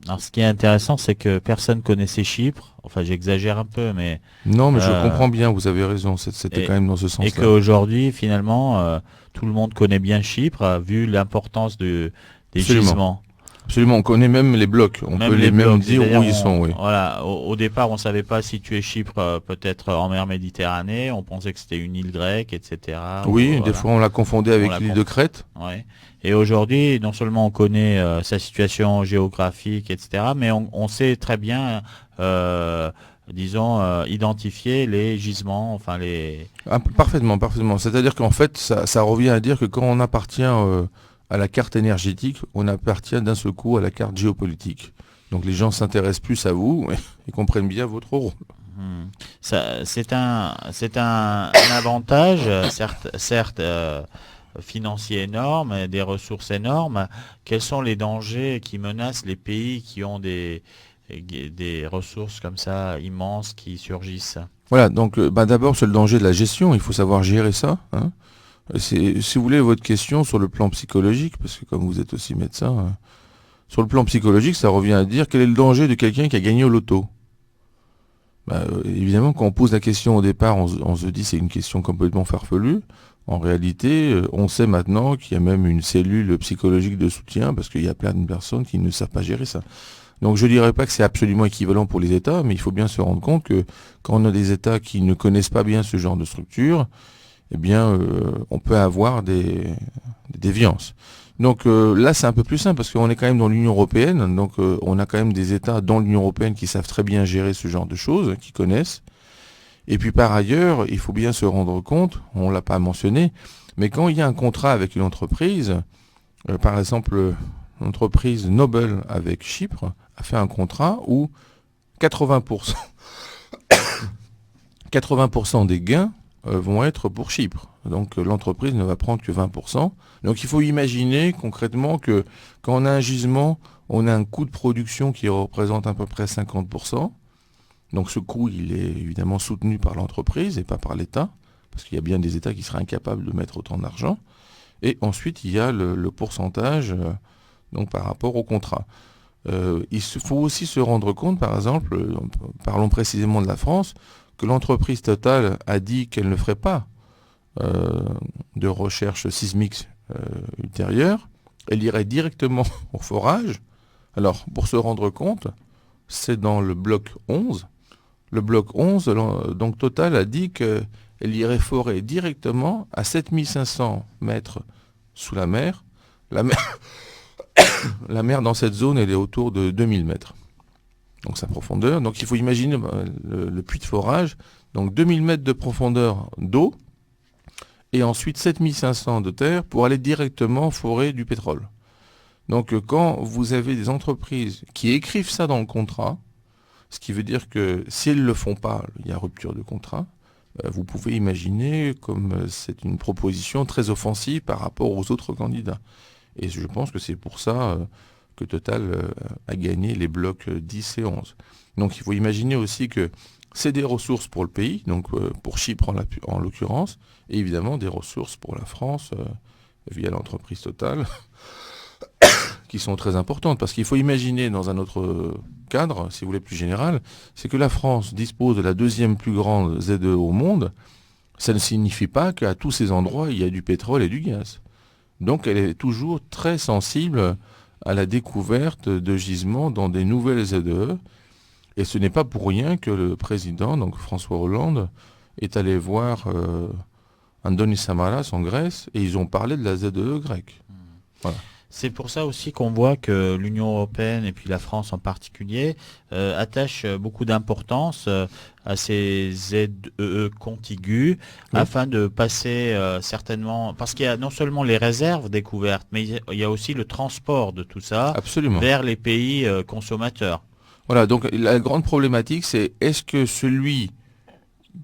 Alors ce qui est intéressant, c'est que personne connaissait Chypre. Enfin, j'exagère un peu, mais... Non, mais je comprends bien, vous avez raison, c'était quand même dans ce sens-là. Et qu'aujourd'hui, finalement, tout le monde connaît bien Chypre, vu l'importance des gisements. Absolument, on connaît même les blocs. On Même peut les même blocs. dire D'ailleurs, où ils sont, oui. Voilà, au départ, on savait pas situer Chypre peut-être en mer Méditerranée. On pensait que c'était une île grecque, etc. Oui, Voilà. des fois on l'a confondé avec On l'a l'île de Crète. Ouais. Et aujourd'hui, non seulement on connaît sa situation géographique, etc., mais on sait très bien, disons, identifier les gisements, enfin les... Ah, parfaitement, parfaitement. C'est-à-dire qu'en fait, ça revient à dire que quand on appartient à la carte énergétique, on appartient d'un seul coup à la carte géopolitique. Donc les gens s'intéressent plus à vous et comprennent bien votre rôle. C'est un avantage, certes financier énorme, des ressources énormes. Quels sont les dangers qui menacent les pays qui ont des ressources comme ça immenses qui surgissent? Voilà, donc d'abord c'est le danger de la gestion, il faut savoir gérer ça. Hein. Si vous voulez votre question sur le plan psychologique, parce que comme vous êtes aussi médecin, sur le plan psychologique, ça revient à dire quel est le danger de quelqu'un qui a gagné au loto. Évidemment, quand on pose la question au départ, on se dit c'est une question complètement farfelue. En réalité, on sait maintenant qu'il y a même une cellule psychologique de soutien, parce qu'il y a plein de personnes qui ne savent pas gérer ça. Donc je ne dirais pas que c'est absolument équivalent pour les États, mais il faut bien se rendre compte que quand on a des États qui ne connaissent pas bien ce genre de structure, eh bien, on peut avoir des déviances. Donc là, c'est un peu plus simple parce qu'on est quand même dans l'Union européenne, donc on a quand même des États dans l'Union européenne qui savent très bien gérer ce genre de choses, qui connaissent. Et puis par ailleurs, il faut bien se rendre compte, on l'a pas mentionné, mais quand il y a un contrat avec une entreprise, par exemple, l'entreprise Noble avec Chypre a fait un contrat où 80%, 80% des gains vont être pour Chypre. Donc l'entreprise ne va prendre que 20%. Donc il faut imaginer concrètement que quand on a un gisement, on a un coût de production qui représente à peu près 50%. Donc ce coût, il est évidemment soutenu par l'entreprise et pas par l'État, parce qu'il y a bien des États qui seraient incapables de mettre autant d'argent. Et ensuite, il y a le pourcentage donc par rapport au contrat. Il faut aussi se rendre compte, par exemple, parlons précisément de la France, que l'entreprise Total a dit qu'elle ne ferait pas de recherche sismique ultérieure, elle irait directement au forage. Alors, pour se rendre compte, c'est dans le bloc 11. Le bloc 11, donc Total a dit qu'elle irait forer directement à 7500 mètres sous la mer. La mer dans cette zone, elle est autour de 2000 mètres. Donc sa profondeur. Donc il faut imaginer le puits de forage. Donc 2000 mètres de profondeur d'eau et ensuite 7500 de terre pour aller directement forer du pétrole. Donc quand vous avez des entreprises qui écrivent ça dans le contrat, ce qui veut dire que si elles ne le font pas, il y a rupture de contrat, vous pouvez imaginer comme c'est une proposition très offensive par rapport aux autres candidats. Et je pense que c'est pour ça que Total a gagné les blocs 10 et 11. Donc il faut imaginer aussi que c'est des ressources pour le pays, donc pour Chypre en l'occurrence, et évidemment des ressources pour la France via l'entreprise Total, qui sont très importantes. Parce qu'il faut imaginer dans un autre cadre, si vous voulez plus général, c'est que la France dispose de la deuxième plus grande ZE au monde. Ça ne signifie pas qu'à tous ces endroits, il y a du pétrole et du gaz. Donc elle est toujours très sensible à la découverte de gisements dans des nouvelles ZE. Et ce n'est pas pour rien que le président, donc François Hollande, est allé voir Andonis Samaras en Grèce et ils ont parlé de la ZE grecque. Voilà. C'est pour ça aussi qu'on voit que l'Union européenne et puis la France en particulier attachent beaucoup d'importance à ces ZEE contigus afin de passer certainement, parce qu'il y a non seulement les réserves découvertes, mais il y a aussi le transport de tout ça vers les pays consommateurs. Voilà, donc la grande problématique, c'est est-ce que celui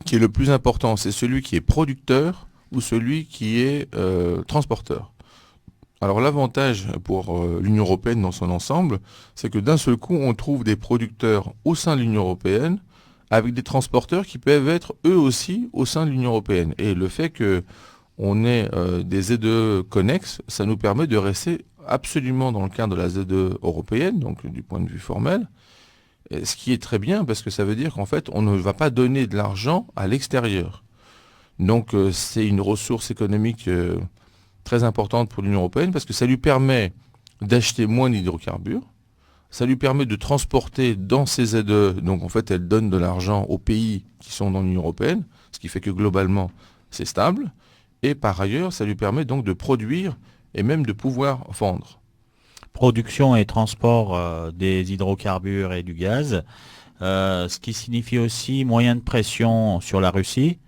qui est le plus important, c'est celui qui est producteur ou celui qui est transporteur? Alors l'avantage pour l'Union européenne dans son ensemble, c'est que d'un seul coup, on trouve des producteurs au sein de l'Union européenne avec des transporteurs qui peuvent être eux aussi au sein de l'Union européenne. Et le fait qu'on ait des ZE connexes, ça nous permet de rester absolument dans le cadre de la ZE européenne, donc du point de vue formel, ce qui est très bien parce que ça veut dire qu'en fait, on ne va pas donner de l'argent à l'extérieur. Donc c'est une ressource économique très importante pour l'Union européenne parce que ça lui permet d'acheter moins d'hydrocarbures. Ça lui permet de transporter dans ces ZE, donc en fait elle donne de l'argent aux pays qui sont dans l'Union européenne, ce qui fait que globalement c'est stable. Et par ailleurs, ça lui permet donc de produire et même de pouvoir vendre. Production et transport des hydrocarbures et du gaz, ce qui signifie aussi moyen de pression sur la Russie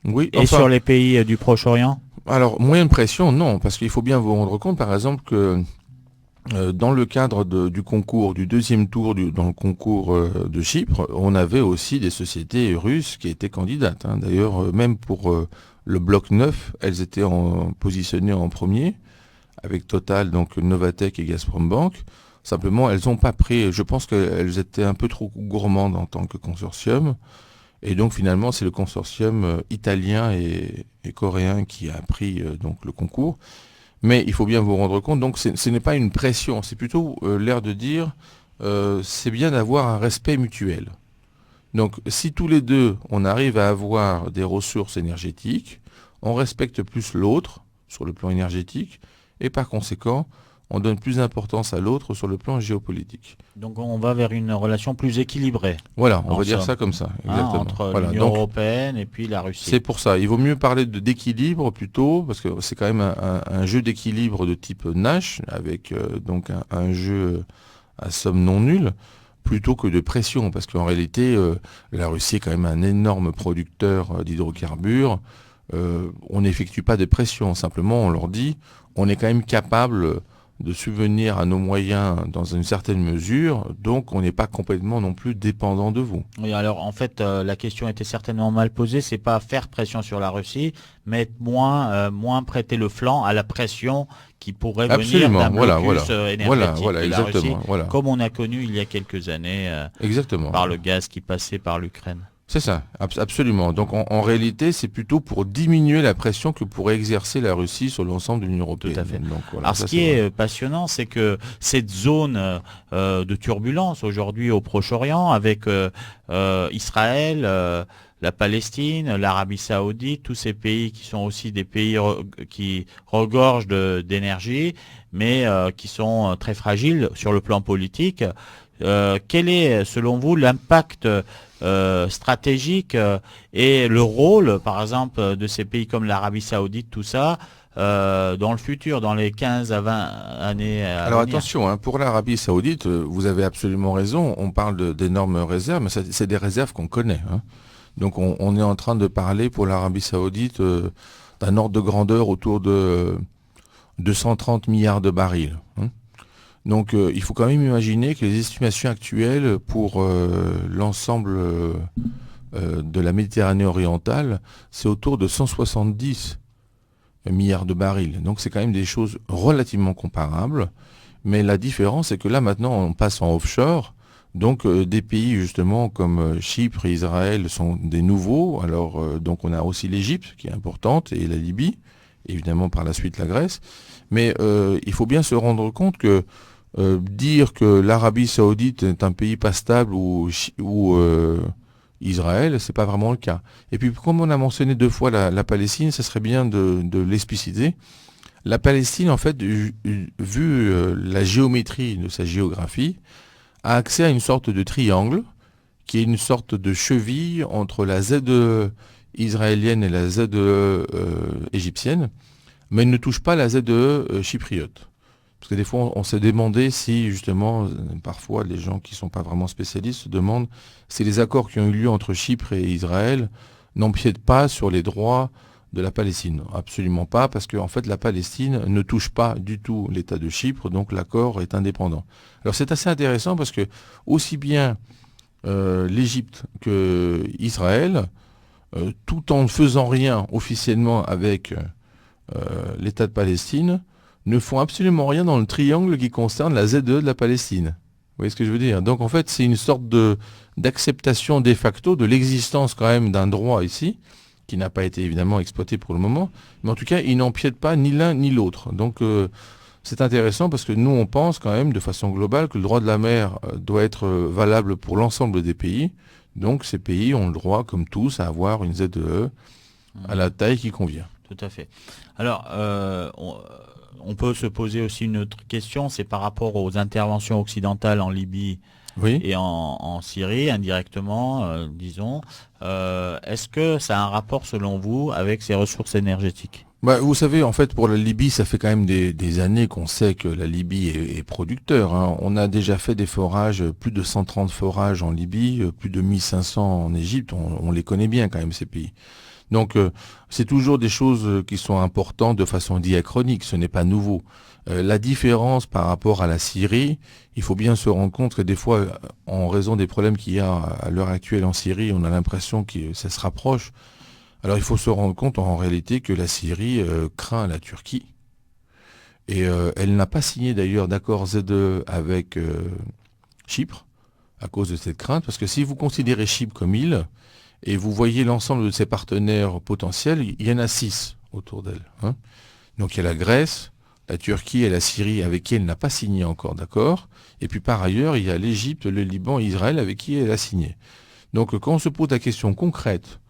Oui, et sur les pays du Proche-Orient. Alors, moyen de pression, non, parce qu'il faut bien vous rendre compte, par exemple, que dans le cadre du concours, du deuxième tour, dans le concours de Chypre, on avait aussi des sociétés russes qui étaient candidates. Hein. D'ailleurs, même pour le bloc 9, elles étaient positionnées en premier, avec Total, donc Novatek et Gazprombank. Simplement, elles n'ont pas pris, je pense qu'elles étaient un peu trop gourmandes en tant que consortium. Et donc finalement, c'est le consortium italien et coréen qui a pris donc le concours. Mais il faut bien vous rendre compte, donc ce n'est pas une pression, c'est plutôt l'air de dire c'est bien d'avoir un respect mutuel. Donc si tous les deux, on arrive à avoir des ressources énergétiques, on respecte plus l'autre sur le plan énergétique, et par conséquent, on donne plus d'importance à l'autre sur le plan géopolitique. Donc on va vers une relation plus équilibrée. Voilà, on va dire ça comme ça, exactement. Entre l'Union européenne et puis la Russie. C'est pour ça, il vaut mieux parler d'équilibre plutôt, parce que c'est quand même un jeu d'équilibre de type Nash, avec donc un jeu à somme non nulle, plutôt que de pression, parce qu'en réalité, la Russie est quand même un énorme producteur d'hydrocarbures. On n'effectue pas de pression, simplement on leur dit, on est quand même capable de subvenir à nos moyens dans une certaine mesure, donc on n'est pas complètement non plus dépendant de vous. Oui, alors en fait, la question était certainement mal posée, c'est pas faire pression sur la Russie, mais être moins prêter le flanc à la pression qui pourrait venir d'un blocus énergétique de la Russie, comme on a connu il y a quelques années par le gaz qui passait par l'Ukraine. C'est ça, absolument. Donc en réalité, c'est plutôt pour diminuer la pression que pourrait exercer la Russie sur l'ensemble de l'Union européenne. Tout à fait. Donc, voilà, alors ce qui est passionnant, c'est que cette zone de turbulence aujourd'hui au Proche-Orient, avec Israël, la Palestine, l'Arabie Saoudite, tous ces pays qui sont aussi des pays qui regorgent d'énergie, mais qui sont très fragiles sur le plan politique. Quel est, selon vous, l'impact stratégique et le rôle, par exemple, de ces pays comme l'Arabie Saoudite, tout ça, dans le futur, dans les 15 à 20 années à Alors venir. attention, hein, pour l'Arabie Saoudite, vous avez absolument raison, on parle d'énormes réserves, mais c'est des réserves qu'on connaît. Hein. Donc on est en train de parler pour l'Arabie Saoudite d'un ordre de grandeur autour de 230 milliards de barils. Hein. Donc il faut quand même imaginer que les estimations actuelles pour l'ensemble de la Méditerranée orientale, c'est autour de 170 milliards de barils. Donc c'est quand même des choses relativement comparables. Mais la différence, c'est que là maintenant, on passe en offshore. Donc des pays justement comme Chypre et Israël sont des nouveaux. Alors donc on a aussi l'Égypte qui est importante et la Libye, évidemment par la suite la Grèce. Mais il faut bien se rendre compte que dire que l'Arabie Saoudite est un pays pas stable ou Israël, c'est pas vraiment le cas. Et puis comme on a mentionné 2 fois la Palestine, ça serait bien de l'expliciter. La Palestine, en fait, vu la géométrie de sa géographie, a accès à une sorte de triangle, qui est une sorte de cheville entre la ZE israélienne et la ZE égyptienne, mais elle ne touche pas la ZE chypriote. Parce que des fois, on s'est demandé si, justement, parfois, les gens qui ne sont pas vraiment spécialistes se demandent si les accords qui ont eu lieu entre Chypre et Israël n'empiètent pas sur les droits de la Palestine. Absolument pas, parce qu'en fait, la Palestine ne touche pas du tout l'État de Chypre, donc l'accord est indépendant. Alors c'est assez intéressant parce que aussi bien l'Égypte que Israël, tout en ne faisant rien officiellement avec l'État de Palestine, ne font absolument rien dans le triangle qui concerne la ZE de la Palestine. Vous voyez ce que je veux dire? Donc en fait, c'est une sorte d'acceptation de facto de l'existence quand même d'un droit ici, qui n'a pas été évidemment exploité pour le moment, mais en tout cas, il n'empiète pas ni l'un ni l'autre. Donc c'est intéressant parce que nous, on pense quand même de façon globale que le droit de la mer doit être valable pour l'ensemble des pays. Donc ces pays ont le droit, comme tous, à avoir une ZE à la taille qui convient. Tout à fait. Alors, on peut se poser aussi une autre question, c'est par rapport aux interventions occidentales en Libye Oui. et en Syrie, indirectement, disons. Est-ce que ça a un rapport, selon vous, avec ces ressources énergétiques? Bah, vous savez, en fait, pour la Libye, ça fait quand même des années qu'on sait que la Libye est producteur, hein. On a déjà fait des forages, plus de 130 forages en Libye, plus de 1500 en Égypte. On les connaît bien quand même, ces pays. Donc, c'est toujours des choses qui sont importantes de façon diachronique. Ce n'est pas nouveau. La différence par rapport à la Syrie, il faut bien se rendre compte que des fois, en raison des problèmes qu'il y a à l'heure actuelle en Syrie, on a l'impression que ça se rapproche. Alors il faut se rendre compte en réalité que la Syrie craint la Turquie. Et elle n'a pas signé d'ailleurs d'accord ZE avec Chypre à cause de cette crainte. Parce que si vous considérez Chypre comme île, et vous voyez l'ensemble de ses partenaires potentiels, il y en a 6 autour d'elle, hein. Donc il y a la Grèce, la Turquie et la Syrie avec qui elle n'a pas signé encore d'accord. Et puis par ailleurs, il y a l'Égypte, le Liban et Israël avec qui elle a signé. Donc quand on se pose la question concrète,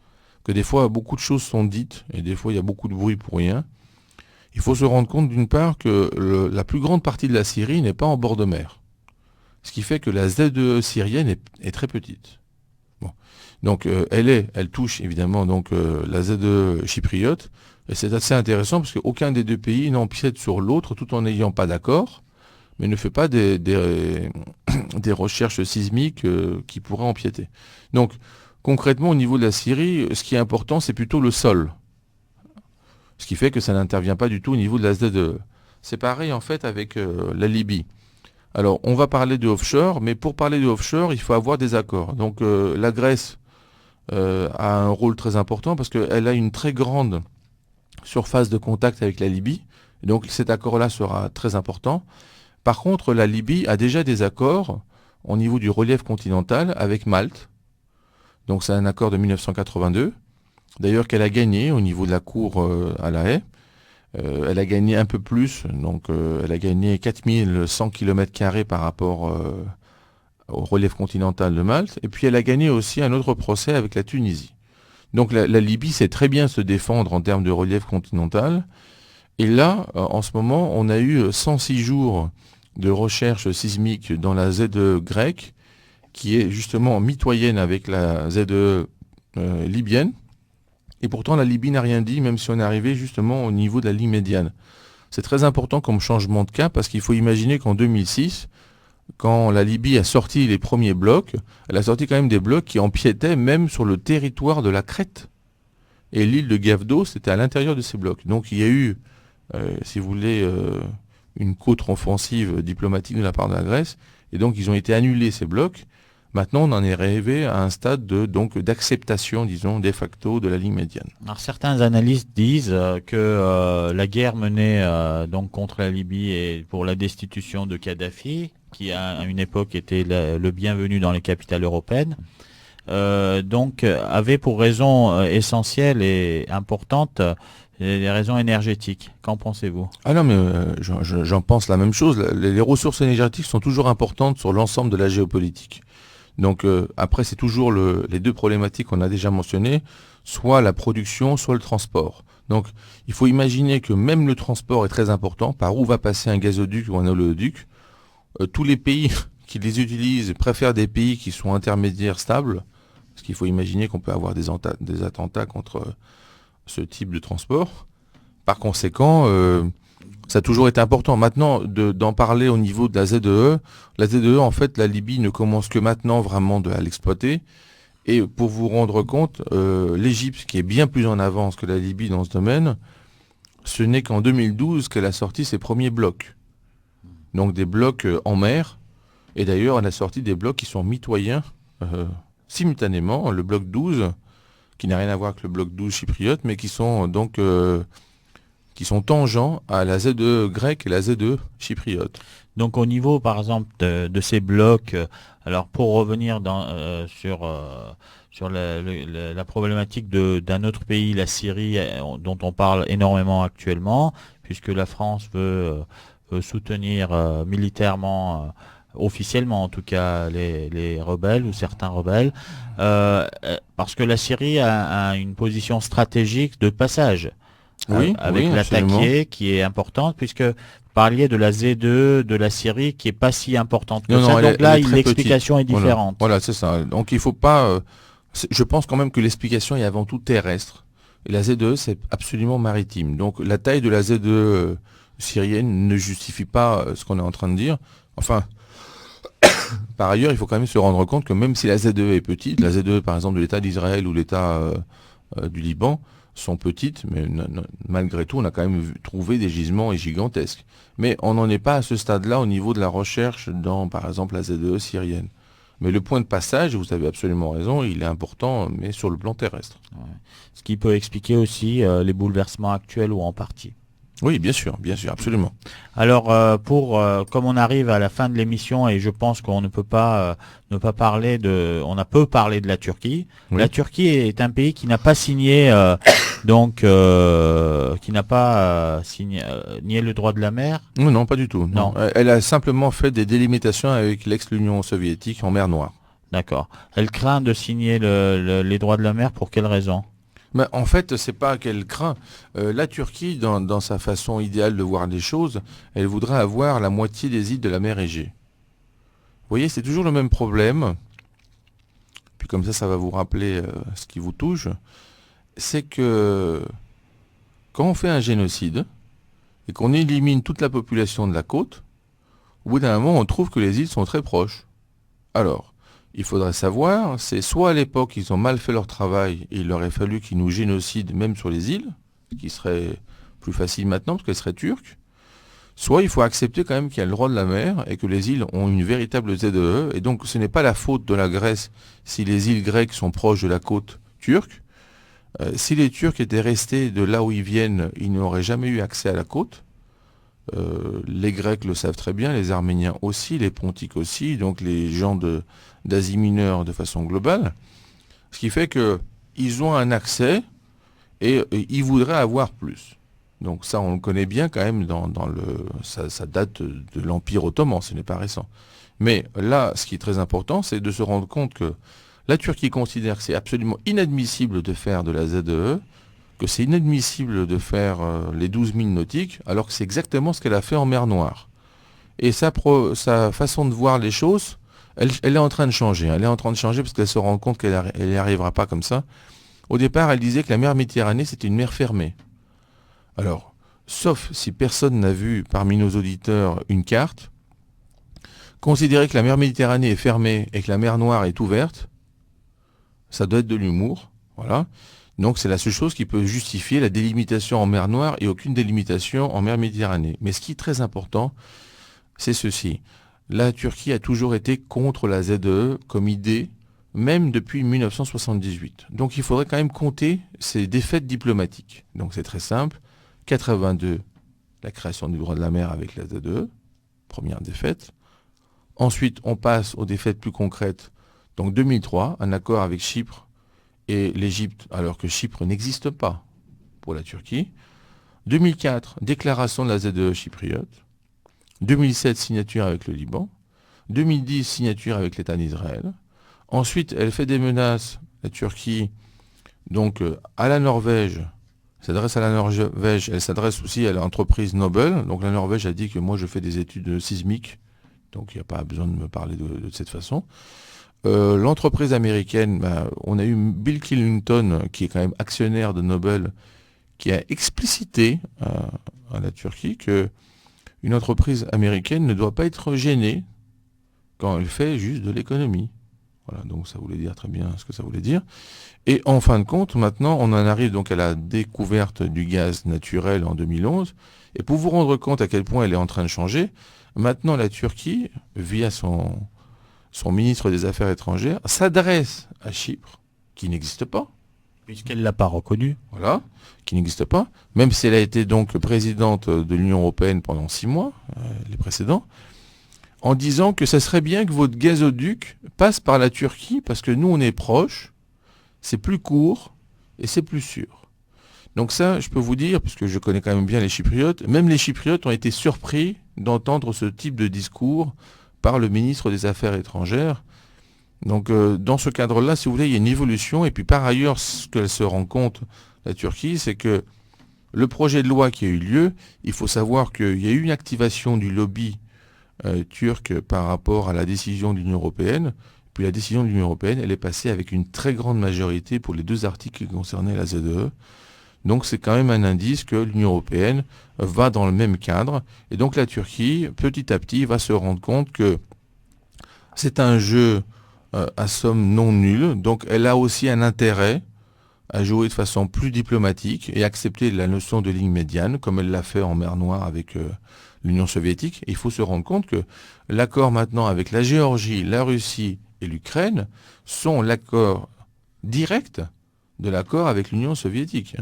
que des fois beaucoup de choses sont dites et des fois il y a beaucoup de bruit pour rien, il faut se rendre compte d'une part que la plus grande partie de la Syrie n'est pas en bord de mer. Ce qui fait que la ZE syrienne est très petite. Bon. Donc elle touche évidemment donc la ZE chypriote, et c'est assez intéressant parce qu'aucun des deux pays n'empiète sur l'autre tout en n'ayant pas d'accord, mais ne fait pas des recherches sismiques qui pourraient empiéter. Donc concrètement, au niveau de la Syrie, ce qui est important, c'est plutôt le sol. Ce qui fait que ça n'intervient pas du tout au niveau de la ZE. C'est pareil en fait avec la Libye. Alors, on va parler de offshore, mais pour parler de offshore, il faut avoir des accords. Donc, la Grèce a un rôle très important parce qu'elle a une très grande surface de contact avec la Libye. Donc, cet accord-là sera très important. Par contre, la Libye a déjà des accords au niveau du relief continental avec Malte. Donc c'est un accord de 1982, d'ailleurs qu'elle a gagné au niveau de la Cour à La Haye. Elle a gagné un peu plus, donc elle a gagné 4100 km² par rapport au relief continental de Malte. Et puis elle a gagné aussi un autre procès avec la Tunisie. Donc la Libye sait très bien se défendre en termes de relief continental. Et là, en ce moment, on a eu 106 jours de recherche sismique dans la ZE grecque, qui est justement mitoyenne avec la ZE libyenne. Et pourtant, la Libye n'a rien dit, même si on est arrivé justement au niveau de la ligne médiane. C'est très important comme changement de cap, parce qu'il faut imaginer qu'en 2006, quand la Libye a sorti les premiers blocs, elle a sorti quand même des blocs qui empiétaient même sur le territoire de la Crète. Et l'île de Gavdo, c'était à l'intérieur de ces blocs. Donc il y a eu, si vous voulez, une contre-offensive diplomatique de la part de la Grèce, et donc ils ont été annulés ces blocs. Maintenant, on en est arrivé à un stade d'acceptation, disons, de facto de la ligne médiane. Alors, certains analystes disent que la guerre menée donc contre la Libye et pour la destitution de Kadhafi, qui à une époque était le bienvenu dans les capitales européennes, donc avait pour raison essentielle et importante les raisons énergétiques. Qu'en pensez-vous? Ah non, mais j'en pense la même chose. Les ressources énergétiques sont toujours importantes sur l'ensemble de la géopolitique. Donc après, c'est toujours les deux problématiques qu'on a déjà mentionnées, soit la production, soit le transport. Donc il faut imaginer que même le transport est très important, par où va passer un gazoduc ou un oléoduc. Tous les pays qui les utilisent préfèrent des pays qui sont intermédiaires stables, parce qu'il faut imaginer qu'on peut avoir des attentats contre ce type de transport. Par conséquent, ça a toujours été important. Maintenant, d'en parler au niveau de la ZE, en fait, la Libye ne commence que maintenant vraiment à l'exploiter. Et pour vous rendre compte, l'Égypte, qui est bien plus en avance que la Libye dans ce domaine, ce n'est qu'en 2012 qu'elle a sorti ses premiers blocs. Donc des blocs en mer. Et d'ailleurs, elle a sorti des blocs qui sont mitoyens simultanément. Le bloc 12, qui n'a rien à voir avec le bloc 12 chypriote, mais qui sont donc qui sont tangents à la ZE grecque et la ZE chypriote. Donc au niveau, par exemple, de ces blocs, alors pour revenir sur la problématique d'un autre pays, la Syrie, dont on parle énormément actuellement, puisque la France veut soutenir militairement, officiellement en tout cas, les rebelles ou certains rebelles, parce que la Syrie a une position stratégique de passage. Oui, avec oui, l'attaquer qui est importante, puisque vous parliez de la Z2 de la Syrie qui est pas si importante que Non, ça. non, Donc là, elle est très l'explication est petite. différente. Voilà, c'est ça. Donc il faut pas. Je pense quand même que l'explication est avant tout terrestre. Et la Z2, c'est absolument maritime. Donc la taille de la Z2 syrienne ne justifie pas ce qu'on est en train de dire. Enfin, par ailleurs, il faut quand même se rendre compte que même si la Z2 est petite, la Z2 par exemple de l'État d'Israël ou l'État du Liban sont petites, mais malgré tout, on a quand même trouvé des gisements gigantesques. Mais on n'en est pas à ce stade-là au niveau de la recherche dans, par exemple, la Z2 syrienne. Mais le point de passage, vous avez absolument raison, il est important, mais sur le plan terrestre. Ouais. Ce qui peut expliquer aussi les bouleversements actuels ou en partie. Oui, bien sûr, absolument. Alors, comme on arrive à la fin de l'émission et je pense qu'on ne peut pas ne pas parler on a peu parlé de la Turquie. Oui. La Turquie est un pays qui n'a pas signé, qui n'a pas signé nié le droit de la mer. Non, pas du tout. Non. Elle a simplement fait des délimitations avec l'ex-Union soviétique en mer Noire. D'accord. Elle craint de signer les droits de la mer pour quelle raison? Mais en fait, c'est pas qu'elle craint. La Turquie, dans sa façon idéale de voir les choses, elle voudrait avoir la moitié des îles de la mer Égée. Vous voyez, c'est toujours le même problème. Puis comme ça va vous rappeler ce qui vous touche. C'est que quand on fait un génocide et qu'on élimine toute la population de la côte, au bout d'un moment, on trouve que les îles sont très proches. Alors, il faudrait savoir, c'est soit à l'époque ils ont mal fait leur travail et il aurait fallu qu'ils nous génocident même sur les îles, ce qui serait plus facile maintenant parce qu'elles seraient turques, soit il faut accepter quand même qu'il y a le droit de la mer et que les îles ont une véritable ZEE, et donc ce n'est pas la faute de la Grèce si les îles grecques sont proches de la côte turque. Si les Turcs étaient restés de là où ils viennent, ils n'auraient jamais eu accès à la côte. Les Grecs le savent très bien, les Arméniens aussi, les Pontiques aussi, donc les gens d'Asie mineure de façon globale. Ce qui fait qu'ils ont un accès et ils voudraient avoir plus. Donc ça, on le connaît bien quand même, ça date de l'Empire ottoman, ce n'est pas récent. Mais là, ce qui est très important, c'est de se rendre compte que la Turquie considère que c'est absolument inadmissible de faire de la ZEE, que c'est inadmissible de faire les 12 000 nautiques, alors que c'est exactement ce qu'elle a fait en mer Noire. Et sa façon de voir les choses, elle est en train de changer. Elle est en train de changer parce qu'elle se rend compte qu'elle n'y arrivera pas comme ça. Au départ, elle disait que la mer Méditerranée, c'était une mer fermée. Alors, sauf si personne n'a vu parmi nos auditeurs une carte, considérer que la mer Méditerranée est fermée et que la mer Noire est ouverte, ça doit être de l'humour. Voilà. Donc c'est la seule chose qui peut justifier la délimitation en mer Noire et aucune délimitation en mer Méditerranée. Mais ce qui est très important, c'est ceci. La Turquie a toujours été contre la ZEE comme idée, même depuis 1978. Donc il faudrait quand même compter ces défaites diplomatiques. Donc c'est très simple. 82, la création du droit de la mer avec la ZEE, première défaite. Ensuite, on passe aux défaites plus concrètes. Donc 2003, un accord avec Chypre et l'Égypte, alors que Chypre n'existe pas pour la Turquie. 2004, déclaration de la ZEE chypriote. 2007, signature avec le Liban. 2010, signature avec l'État d'Israël. Ensuite, elle fait des menaces, la Turquie, donc à la Norvège, s'adresse à la Norvège, elle s'adresse aussi à l'entreprise Nobel. Donc la Norvège a dit que moi je fais des études sismiques, donc il n'y a pas besoin de me parler de cette façon. L'entreprise américaine, on a eu Bill Clinton, qui est quand même actionnaire de Nobel, qui a explicité à la Turquie que une entreprise américaine ne doit pas être gênée quand elle fait juste de l'économie. Voilà, donc ça voulait dire très bien ce que ça voulait dire. Et en fin de compte, maintenant, on en arrive donc à la découverte du gaz naturel en 2011. Et pour vous rendre compte à quel point elle est en train de changer, maintenant la Turquie, via son ministre des Affaires étrangères, s'adresse à Chypre, qui n'existe pas. Puisqu'elle ne l'a pas reconnu. Voilà, qui n'existe pas. Même si elle a été donc présidente de l'Union européenne pendant 6 mois, les précédents, en disant que ça serait bien que votre gazoduc passe par la Turquie, parce que nous on est proches, c'est plus court et c'est plus sûr. Donc ça, je peux vous dire, puisque je connais quand même bien les Chypriotes, même les Chypriotes ont été surpris d'entendre ce type de discours par le ministre des Affaires étrangères. Donc dans ce cadre-là, si vous voulez, il y a une évolution. Et puis par ailleurs, ce qu'elle se rend compte, la Turquie, c'est que le projet de loi qui a eu lieu, il faut savoir qu'il y a eu une activation du lobby turc par rapport à la décision de l'Union européenne. Puis la décision de l'Union européenne, elle est passée avec une très grande majorité pour les 2 articles qui concernaient la ZEE. Donc c'est quand même un indice que l'Union européenne va dans le même cadre. Et donc la Turquie, petit à petit, va se rendre compte que c'est un jeu à somme non nulle. Donc elle a aussi un intérêt à jouer de façon plus diplomatique et accepter la notion de ligne médiane, comme elle l'a fait en mer Noire avec l'Union soviétique. Et il faut se rendre compte que l'accord maintenant avec la Géorgie, la Russie et l'Ukraine sont l'accord direct de l'accord avec l'Union soviétique.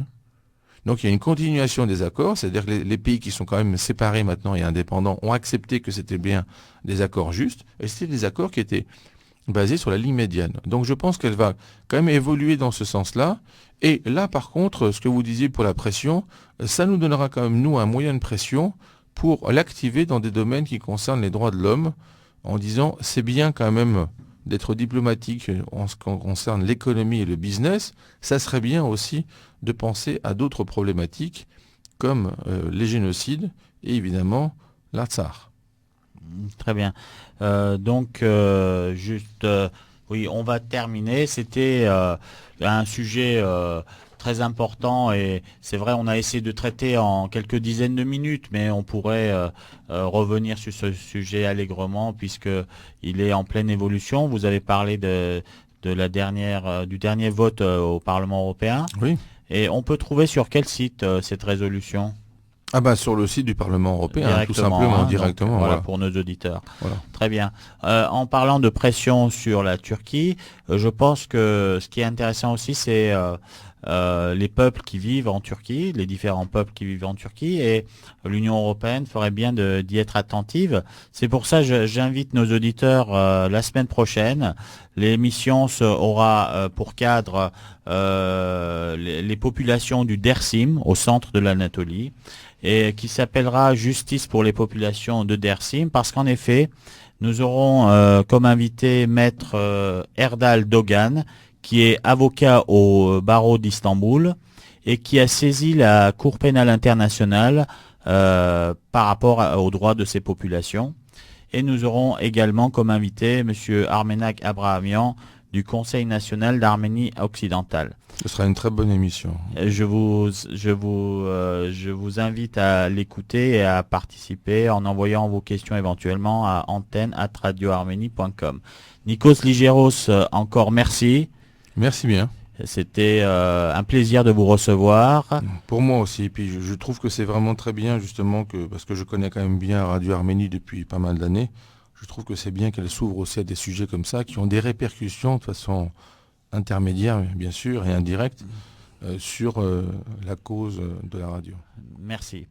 Donc il y a une continuation des accords, c'est-à-dire que les pays qui sont quand même séparés maintenant et indépendants ont accepté que c'était bien des accords justes, et c'était des accords qui étaient basés sur la ligne médiane. Donc je pense qu'elle va quand même évoluer dans ce sens-là. Et là, par contre, ce que vous disiez pour la pression, ça nous donnera quand même, nous, un moyen de pression pour l'activer dans des domaines qui concernent les droits de l'homme, en disant c'est bien quand même d'être diplomatique en ce qui concerne l'économie et le business, ça serait bien aussi de penser à d'autres problématiques comme les génocides et évidemment la tsar. Très bien. Oui, on va terminer. C'était un sujet très important et c'est vrai, on a essayé de traiter en quelques dizaines de minutes, mais on pourrait revenir sur ce sujet allègrement puisque il est en pleine évolution. Vous avez parlé du dernier vote au Parlement européen. Oui. Et on peut trouver sur quel site cette résolution ? Ah bah sur le site du Parlement européen, tout simplement, directement. Donc, voilà, voilà. pour nos auditeurs. Voilà. Très bien. En parlant de pression sur la Turquie, je pense que ce qui est intéressant aussi, c'est les peuples qui vivent en Turquie, les différents peuples qui vivent en Turquie, et l'Union européenne ferait bien d'y être attentive. C'est pour ça que j'invite nos auditeurs la semaine prochaine. L'émission aura pour cadre les populations du Dersim, au centre de l'Anatolie, et qui s'appellera Justice pour les populations de Dersim, parce qu'en effet, nous aurons comme invité Maître Erdal Dogan, qui est avocat au barreau d'Istanbul et qui a saisi la Cour pénale internationale par rapport aux droits de ces populations. Et nous aurons également comme invité M. Armenak Abrahamian du Conseil national d'Arménie occidentale. Ce sera une très bonne émission. Je vous invite à l'écouter et à participer en envoyant vos questions éventuellement à antenne@radioarménie.com. Nikos Ligeros, encore merci. Merci bien. C'était un plaisir de vous recevoir. Pour moi aussi. Et puis je trouve que c'est vraiment très bien justement parce que je connais quand même bien Radio Arménie depuis pas mal d'années. Je trouve que c'est bien qu'elle s'ouvre aussi à des sujets comme ça qui ont des répercussions de façon intermédiaire, bien sûr, et indirecte sur la cause de la radio. Merci.